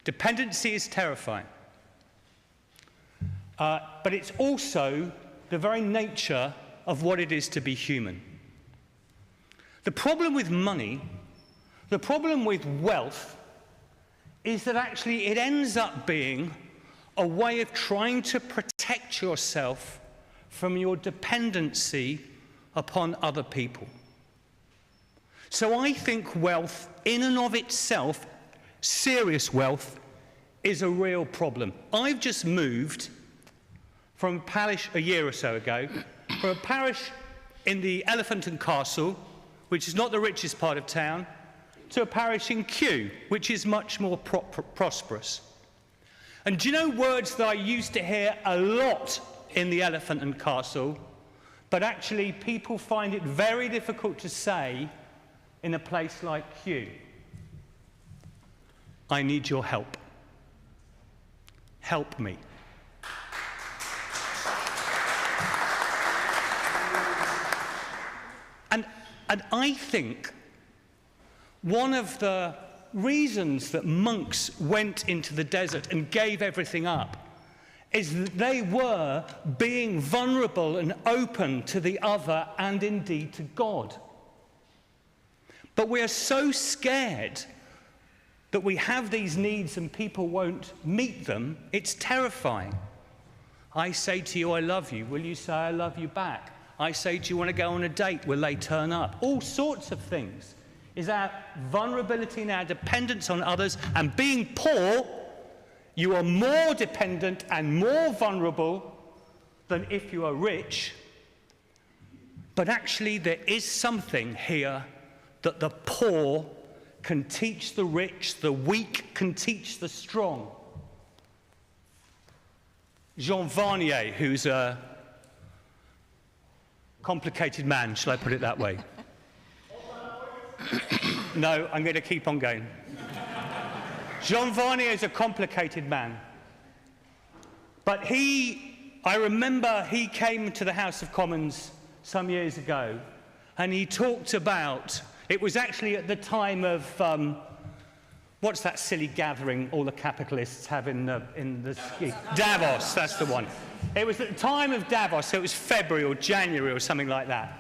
Speaker 12: Dependency is terrifying. But it's also the very nature of what it is to be human. The problem with money, the problem with wealth, is that actually it ends up being a way of trying to protect yourself from your dependency upon other people. So I think wealth, in and of itself, serious wealth, is a real problem. I've just moved from a parish a year or so ago, from a parish in the Elephant and Castle, which is not the richest part of town, to a parish in Kew, which is much more prosperous. And do you know words that I used to hear a lot in the Elephant and Castle, but actually people find it very difficult to say in a place like Kew? I need your help. Help me. And I think one of the reasons that monks went into the desert and gave everything up is that they were being vulnerable and open to the other and indeed to God. But we are so scared that we have these needs and people won't meet them, it's terrifying. I say to you, I love you. Will you say I love you back? I say, do you want to go on a date? Will they turn up? All sorts of things. Is our vulnerability and our dependence on others. And being poor, you are more dependent and more vulnerable than if you are rich. But actually, there is something here that the poor can teach the rich, the weak can teach the strong. Jean Varnier, who's a complicated man, shall I put it that way? No, I'm going to keep on going. Jean Varnier is a complicated man. But I remember he came to the House of Commons some years ago, and he talked about, it was actually at the time of, what's that silly gathering all the capitalists have in the ski? Davos, that's the one. It was at the time of Davos, so it was February or January or something like that.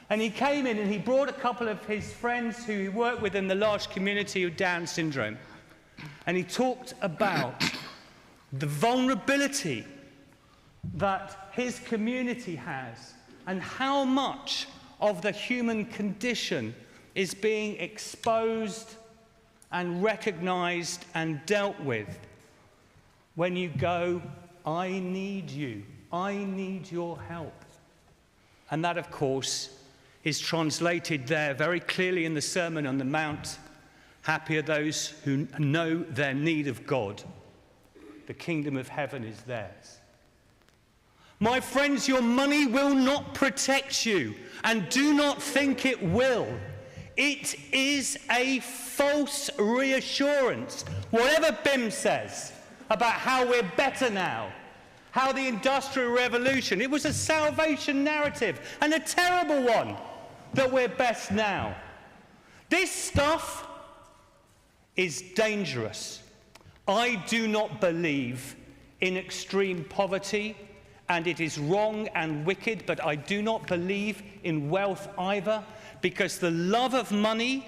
Speaker 12: And he came in and he brought a couple of his friends who he worked with in the large community of Down syndrome. And he talked about the vulnerability that his community has and how much of the human condition is being exposed and recognized and dealt with when you go, I need you, I need your help. And that, of course, is translated there very clearly in the Sermon on the Mount. Happy are those who know their need of God. The kingdom of heaven is theirs. My friends, your money will not protect you, and do not think it will. It is a false reassurance. Whatever Bim says about how we're better now, how the Industrial Revolution, it was a salvation narrative, and a terrible one, that we're best now. This stuff is dangerous. I do not believe in extreme poverty, and it is wrong and wicked, but I do not believe in wealth either, because the love of money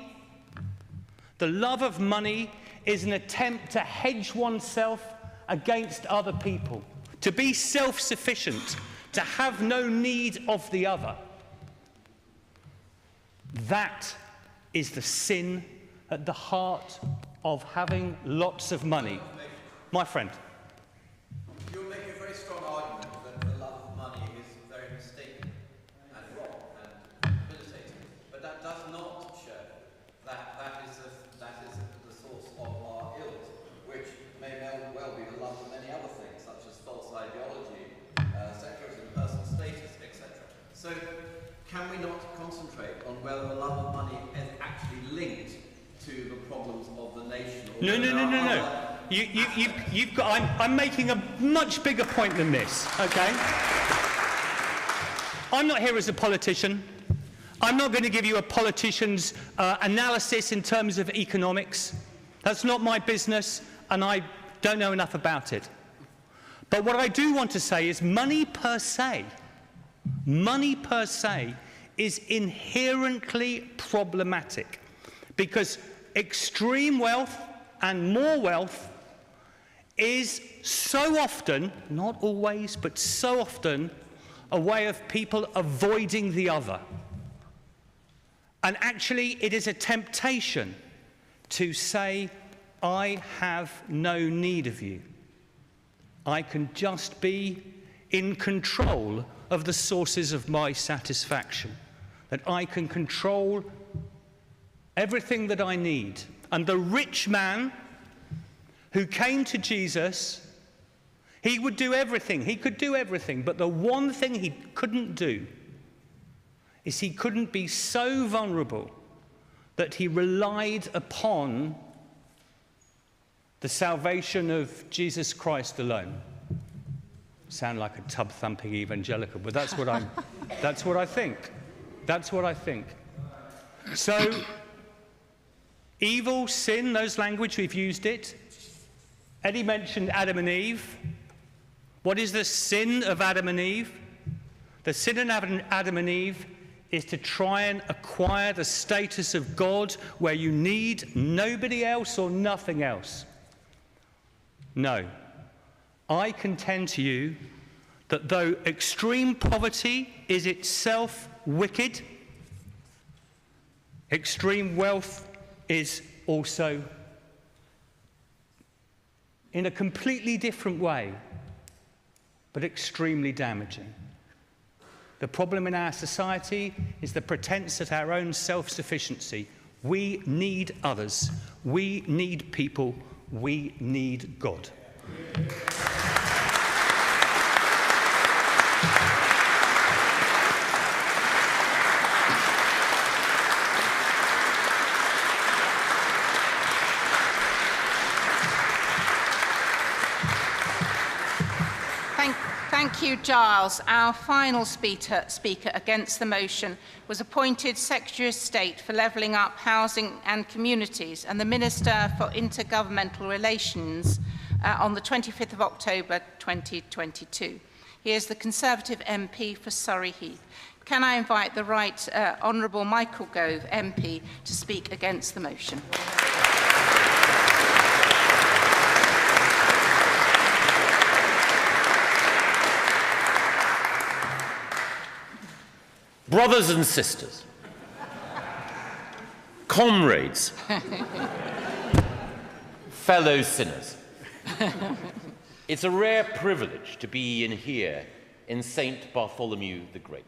Speaker 12: is an attempt to hedge oneself against other people, to be self-sufficient, to have no need of the other. That is the sin at the heart of having lots of money. My friend.
Speaker 13: You'll make a very strong argument that the love of money is very mistaken and wrong and debilitating, but that does not show that that is the source of our ills, which may well be the love of many other things, such as false ideology, secularism, personal status, etc. So, can we not concentrate on whether the love of money is actually linked to the problems of the nation?
Speaker 12: No. You've got. I'm making a much bigger point than this. Okay. I'm not here as a politician. I'm not going to give you a politician's analysis in terms of economics. That's not my business, and I don't know enough about it. But what I do want to say is money per se is inherently problematic, because extreme wealth and more wealth is so often, not always, but so often, a way of people avoiding the other. And actually, it is a temptation to say, I have no need of you. I can just be in control of the sources of my satisfaction, that I can control everything that I need. And the rich man who came to Jesus, he would do everything. He could do everything. But the one thing he couldn't do is he couldn't be so vulnerable that he relied upon the salvation of Jesus Christ alone. Sound like a tub-thumping evangelical, but that's what I think. That's what I think. So, evil, sin, those language, we've used it. Eddie mentioned Adam and Eve. What is the sin of Adam and Eve? The sin of Adam and Eve is to try and acquire the status of God where you need nobody else or nothing else. No. I contend to you that though extreme poverty is itself wicked, extreme wealth is also, in a completely different way, but extremely damaging. The problem in our society is the pretense at our own self-sufficiency. We need others. We need people. We need God.
Speaker 2: Thank you, Giles. Our final speaker against the motion was appointed Secretary of State for Levelling Up Housing and Communities and the Minister for Intergovernmental Relations on the 25th of October 2022. He is the Conservative MP for Surrey Heath. Can I invite the Right Honourable Michael Gove, MP, to speak against the motion?
Speaker 14: Brothers and sisters, comrades, fellow sinners, it's a rare privilege to be in here in St. Bartholomew the Great.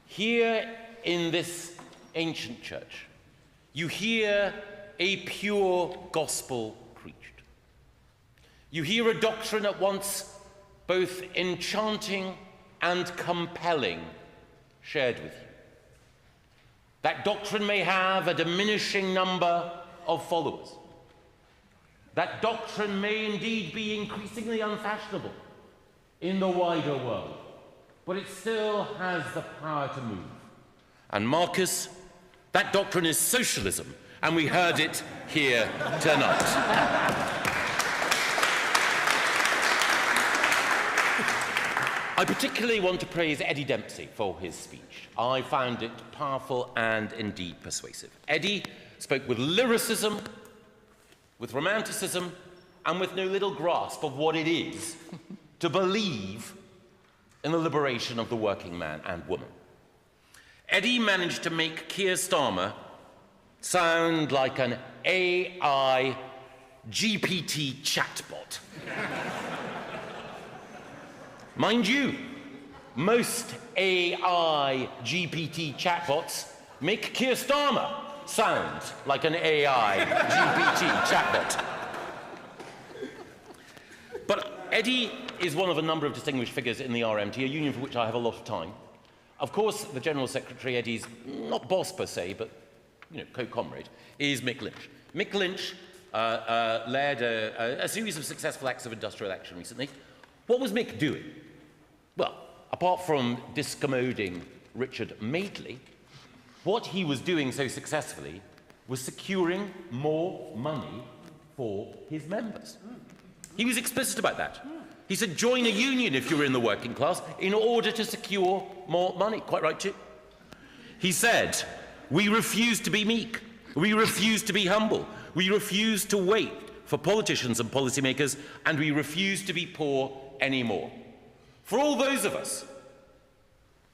Speaker 14: Here in this ancient church, you hear a pure gospel preached. You hear a doctrine at once both enchanting and compelling shared with you. That doctrine may have a diminishing number of followers. That doctrine may indeed be increasingly unfashionable in the wider world, but it still has the power to move. And Marcus, that doctrine is socialism, and we heard it here tonight. I particularly want to praise Eddie Dempsey for his speech. I found it powerful and indeed persuasive. Eddie spoke with lyricism, with romanticism, and with no little grasp of what it is to believe in the liberation of the working man and woman. Eddie managed to make Keir Starmer sound like an AI GPT chatbot. Mind you, most AI GPT chatbots make Keir Starmer sound like an AI GPT chatbot. But Eddie is one of a number of distinguished figures in the RMT, a union for which I have a lot of time. Of course, the General Secretary, Eddie's not boss per se, but co-comrade, is Mick Lynch. Mick Lynch led a series of successful acts of industrial action recently. What was Mick doing? Well, apart from discommoding Richard Madeley, what he was doing so successfully was securing more money for his members. He was explicit about that. He said, join a union if you're in the working class in order to secure more money. Quite right, too. He said, we refuse to be meek. We refuse to be humble. We refuse to wait for politicians and policymakers, and we refuse to be poor anymore. For all those of us,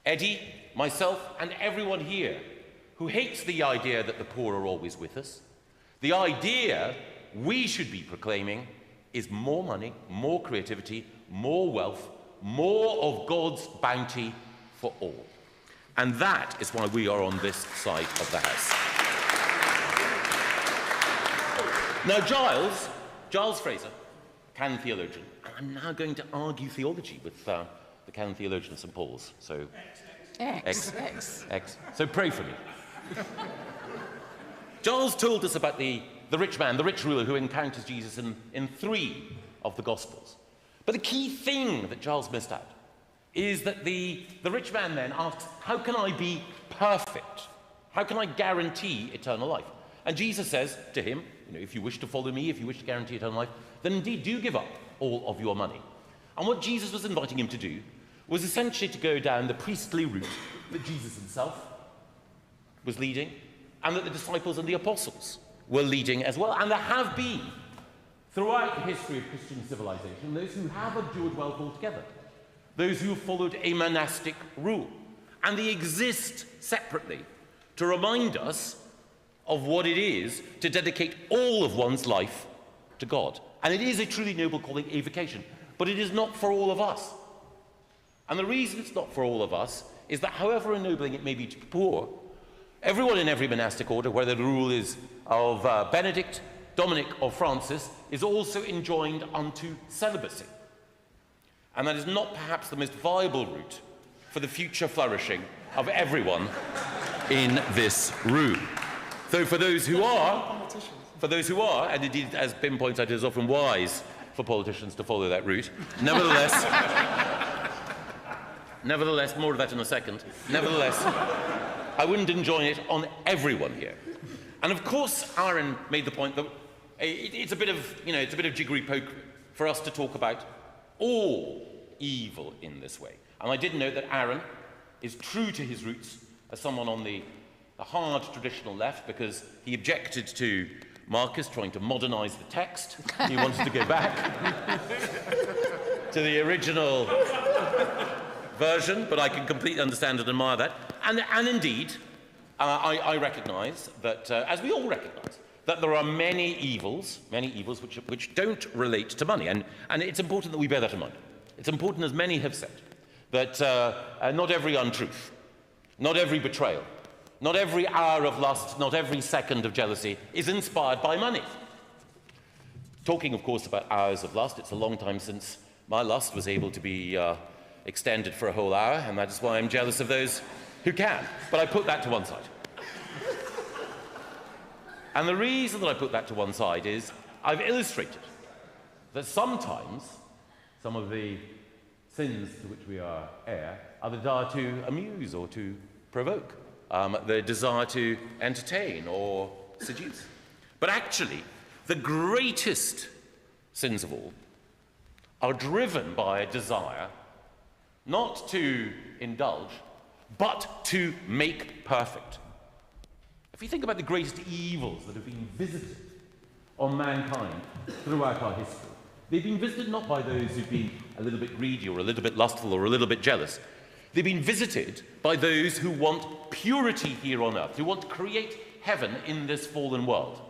Speaker 14: Eddie, myself, and everyone here who hates the idea that the poor are always with us, the idea we should be proclaiming is more money, more creativity, more wealth, more of God's bounty for all. And that is why we are on this side of the house. Now, Giles Fraser, canon theologian, I'm now going to argue theology with the canon theologian of St. Paul's. So, X. So pray for me. Giles told us about the rich man, the rich ruler who encounters Jesus in 3 of the Gospels. But the key thing that Giles missed out is that the rich man then asks, how can I be perfect? How can I guarantee eternal life? And Jesus says to him, if you wish to follow me, if you wish to guarantee eternal life, then indeed do give up all of your money. And what Jesus was inviting him to do was essentially to go down the priestly route that Jesus himself was leading, and that the disciples and the apostles were leading as well. And there have been, throughout the history of Christian civilization, those who have endured wealth altogether, those who have followed a monastic rule. And they exist separately to remind us of what it is to dedicate all of one's life to God. And it is a truly noble calling, a vocation. But it is not for all of us. And the reason it's not for all of us is that however ennobling it may be to be poor, everyone in every monastic order, whether the rule is of Benedict, Dominic, or Francis, is also enjoined unto celibacy. And that is not perhaps the most viable route for the future flourishing of everyone in this room. So for those who are, and indeed, as Bim points out, it is often wise for politicians to follow that route. Nevertheless, more of that in a second. Nevertheless, I wouldn't enjoin it on everyone here. And of course, Aaron made the point that it's a bit of jiggery-pokery for us to talk about all evil in this way. And I did note that Aaron is true to his roots as someone on the hard traditional left, because he objected to Marcus trying to modernize the text. He wanted to go back to the original version, but I can completely understand and admire that. And indeed, I recognize that, as we all recognize, that there are many evils which don't relate to money. And it's important that we bear that in mind. It's important, as many have said, that not every untruth, not every betrayal, not every hour of lust, not every second of jealousy is inspired by money. Talking, of course, about hours of lust, it's a long time since my lust was able to be extended for a whole hour, and that is why I'm jealous of those who can. But I put that to one side. And the reason that I put that to one side is I've illustrated that sometimes some of the sins to which we are heir are the desire to amuse or to provoke, the desire to entertain or seduce. But actually, the greatest sins of all are driven by a desire not to indulge, but to make perfect. If you think about the greatest evils that have been visited on mankind throughout our history, they've been visited not by those who've been a little bit greedy or a little bit lustful or a little bit jealous. They've been visited by those who want purity here on earth, who want to create heaven in this fallen world.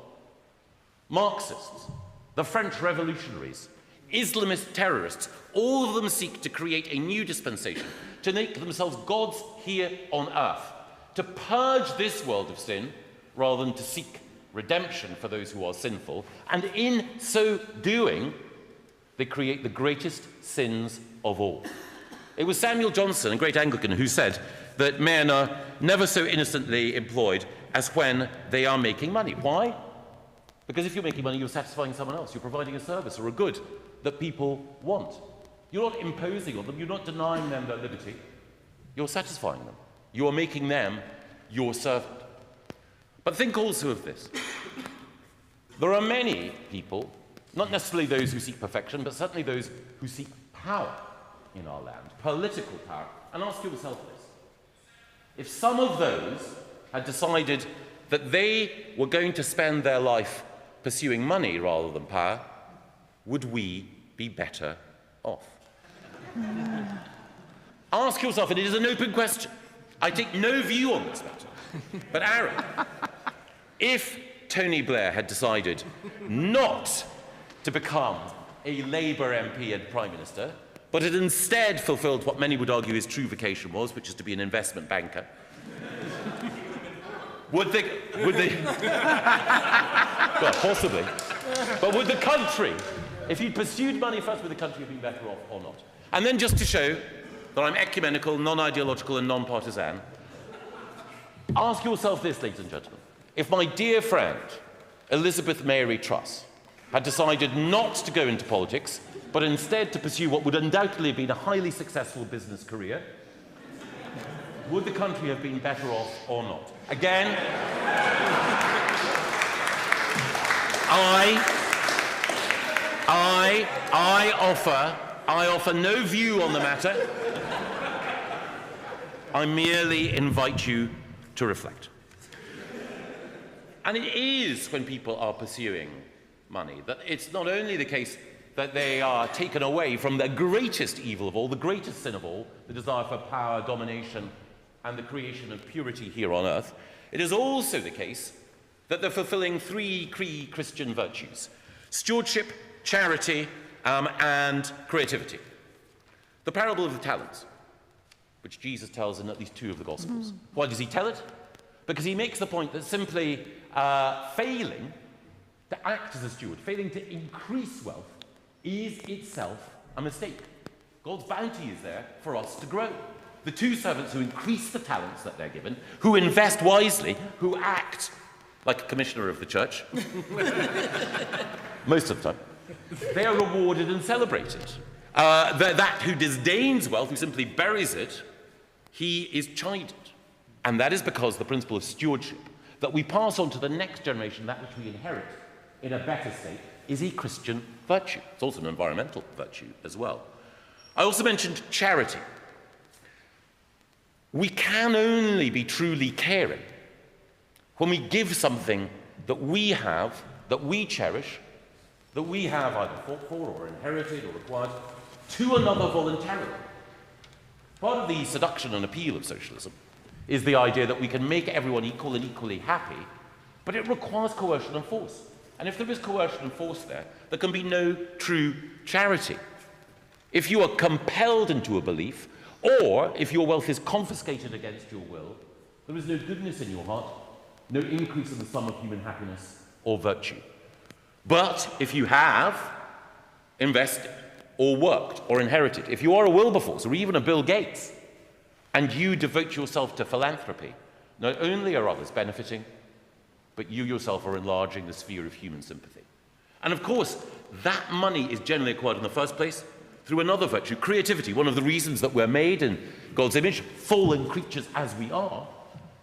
Speaker 14: Marxists, the French revolutionaries, Islamist terrorists, all of them seek to create a new dispensation, to make themselves gods here on earth, to purge this world of sin rather than to seek redemption for those who are sinful. And in so doing, they create the greatest sins of all. It was Samuel Johnson, a great Anglican, who said that men are never so innocently employed as when they are making money. Why? Because if you're making money, you're satisfying someone else. You're providing a service or a good that people want. You're not imposing on them. You're not denying them their liberty. You're satisfying them. You are making them your servant. But think also of this. There are many people, not necessarily those who seek perfection, but certainly those who seek power in our land, political power. And ask yourself this. If some of those had decided that they were going to spend their life pursuing money rather than power, would we be better off? Ask yourself, and it is an open question. I take no view on this matter. But Aaron, if Tony Blair had decided not to become a Labour MP and Prime Minister, but had instead fulfilled what many would argue his true vocation was, which is to be an investment banker, would they well, possibly, but would the country, if you'd pursued money first, would the country have been better off or not? And then just to show that I'm ecumenical, non-ideological and non-partisan, ask yourself this, ladies and gentlemen. If my dear friend, Elizabeth Mary Truss, had decided not to go into politics, but instead to pursue what would undoubtedly have been a highly successful business career, would the country have been better off or not? Again, I offer no view on the matter. I merely invite you to reflect. And it is when people are pursuing money that it's not only the case that they are taken away from the greatest evil of all, the greatest sin of all, the desire for power, domination, and the creation of purity here on earth. It is also the case that they're fulfilling three key Christian virtues: stewardship, charity, and creativity. The parable of the talents, which Jesus tells in at least 2 of the Gospels. Why does he tell it? Because he makes the point that simply failing to act as a steward, failing to increase wealth, is itself a mistake. God's bounty is there for us to grow. The 2 servants who increase the talents that they're given, who invest wisely, who act like a commissioner of the church, most of the time, they are rewarded and celebrated. That who disdains wealth, who simply buries it, he is chided. And that is because the principle of stewardship, that we pass on to the next generation that which we inherit in a better state, is a Christian virtue. It's also an environmental virtue as well. I also mentioned charity. We can only be truly caring when we give something that we have, that we cherish, that we have either fought for or inherited or acquired, to another voluntarily. Part of the seduction and appeal of socialism is the idea that we can make everyone equal and equally happy, but it requires coercion and force. And if there is coercion and force there, there can be no true charity. If you are compelled into a belief, or if your wealth is confiscated against your will, there is no goodness in your heart, no increase in the sum of human happiness or virtue. But if you have invested, or worked, or inherited, if you are a Wilberforce, or even a Bill Gates, and you devote yourself to philanthropy, not only are others benefiting, but you yourself are enlarging the sphere of human sympathy. And of course, that money is generally acquired in the first place through another virtue, creativity. One of the reasons that we're made in God's image, fallen creatures as we are,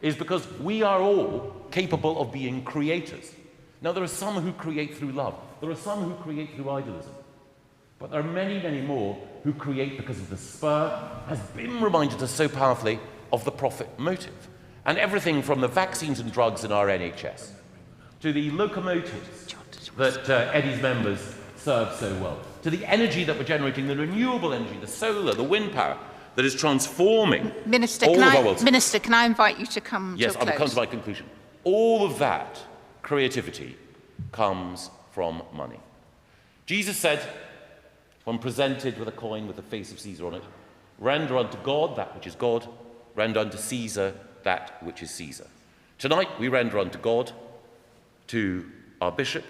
Speaker 14: is because we are all capable of being creators. Now, there are some who create through love. There are some who create through idealism. But there are many, many more who create because of the spur, has been reminded us so powerfully of the profit motive. And everything from the vaccines and drugs in our NHS to the locomotives that Eddie's members serve so well, to the energy that we're generating, the renewable energy, the solar, the wind power that is transforming
Speaker 2: Minister,
Speaker 14: all of our world.
Speaker 2: Minister, can I invite you to come
Speaker 14: Yes,
Speaker 2: to a close?
Speaker 14: I'll come to my conclusion. All of that creativity comes from money. Jesus said, when presented with a coin with the face of Caesar on it, render unto God that which is God, render unto Caesar that which is Caesar. Tonight we render unto God, to our bishop,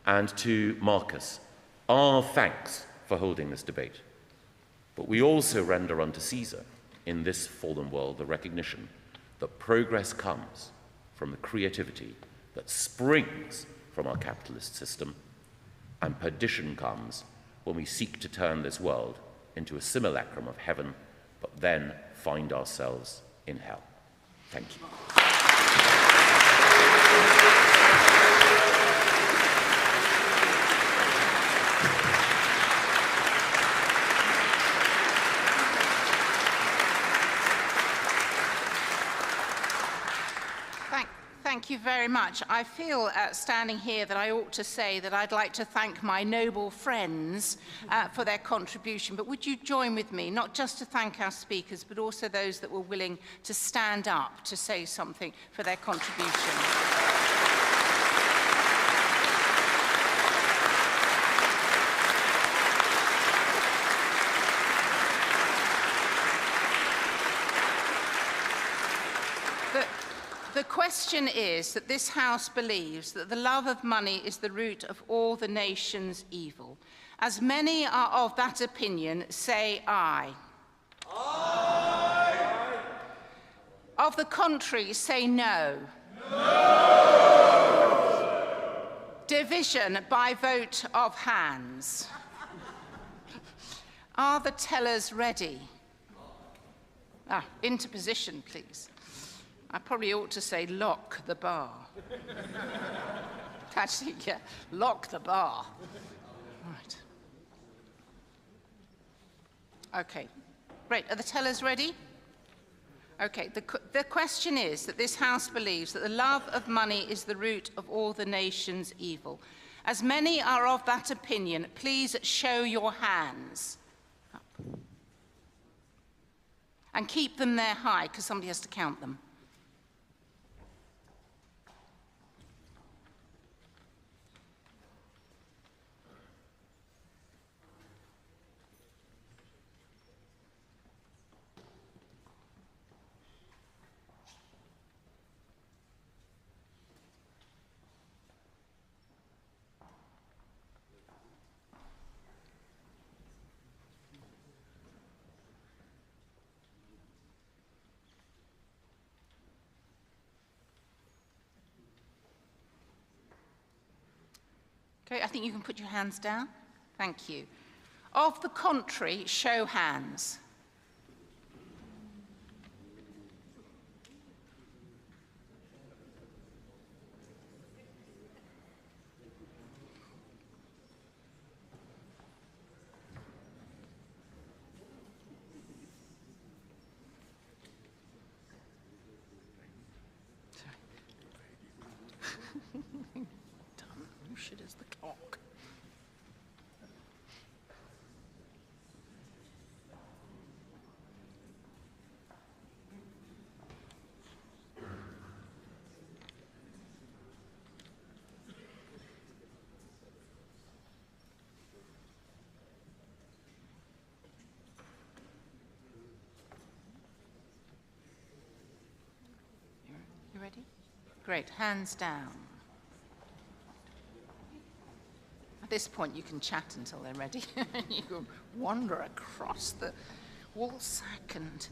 Speaker 14: and to Marcus our thanks for holding this debate. But we also render unto Caesar, in this fallen world, the recognition that progress comes from the creativity that springs from our capitalist system, and perdition comes when we seek to turn this world into a simulacrum of heaven, but then find ourselves in hell. Thank you.
Speaker 2: Thank you very much. I feel, standing here, that I ought to say that I'd like to thank my noble friends for their contribution. But would you join with me, not just to thank our speakers, but also those that were willing to stand up to say something for their contribution? The question is that this House believes that the love of money is the root of all the nation's evil. As many are of that opinion, say aye. Aye. Of the contrary, say no. No. Division by vote of hands. Are the tellers ready? Into position, please. I probably ought to say lock the bar. Actually, yeah, lock the bar. Right. Okay, great. Are the tellers ready? Okay, the question is that this House believes that the love of money is the root of all the nation's evil. As many are of that opinion, please show your hands. Up. And keep them there high, because somebody has to count them. Okay, I think you can put your hands down. Thank you. Of the contrary, show hands. Shit is the clock. You ready? Great, hands down. At this point, you can chat until they're ready. You can wander across the woolsack and...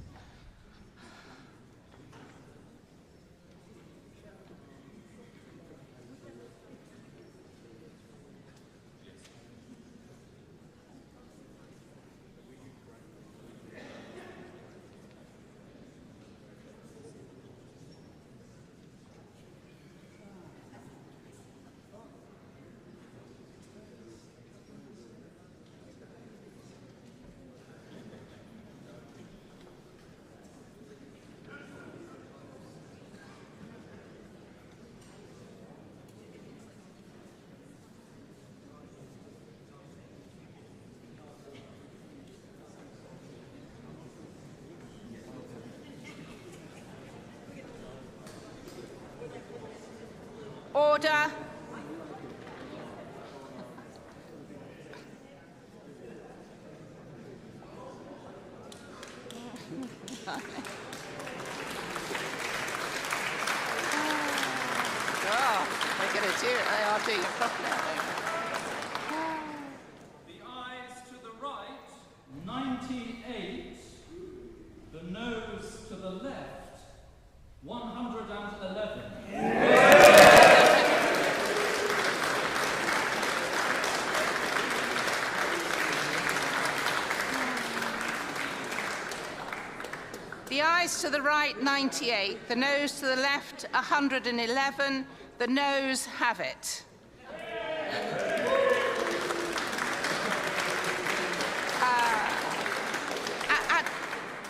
Speaker 2: Order. Oh, they're going to do it. They are doing it properly, aren't they?
Speaker 15: The eyes to the right, 98. The nose to the left, 111.
Speaker 2: The eyes to the right, 98. The nose to the left, 111. The nose have it.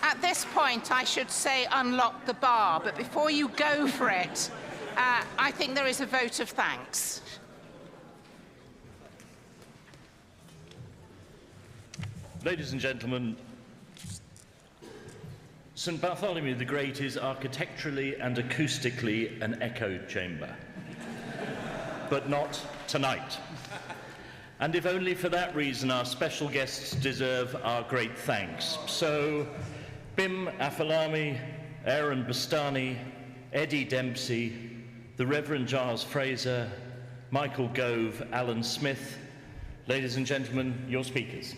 Speaker 2: At this point, I should say unlock the bar, but before you go for it, I think there is a vote of thanks.
Speaker 16: Ladies and gentlemen, St. Bartholomew the Great is architecturally and acoustically an echo chamber. But not tonight. And if only for that reason, our special guests deserve our great thanks. So, Bim Afalami, Aaron Bastani, Eddie Dempsey, the Reverend Giles Fraser, Michael Gove, Alan Smith, ladies and gentlemen, your speakers.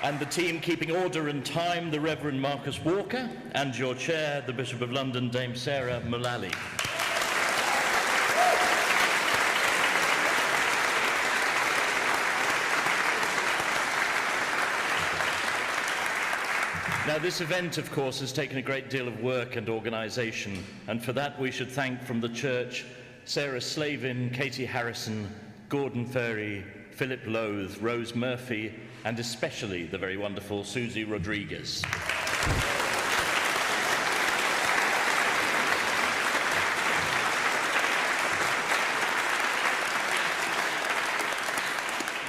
Speaker 16: And the team keeping order and time, the Reverend Marcus Walker, and your chair, the Bishop of London, Dame Sarah Mullally. Now, this event, of course, has taken a great deal of work and organisation, and for that we should thank from the church Sarah Slavin, Katie Harrison, Gordon Ferry, Philip Loath, Rose Murphy, and especially the very wonderful Susie Rodriguez.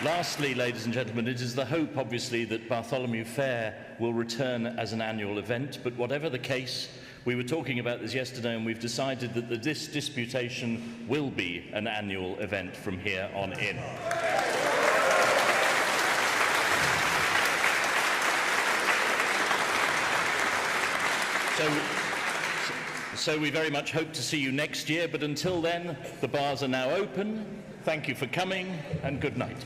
Speaker 16: Lastly, ladies and gentlemen, it is the hope, obviously, that Bartholomew Fair will return as an annual event, but whatever the case, we were talking about this yesterday and we've decided that this disputation will be an annual event from here on in. So we very much hope to see you next year, but until then, the bars are now open. Thank you for coming, and good night.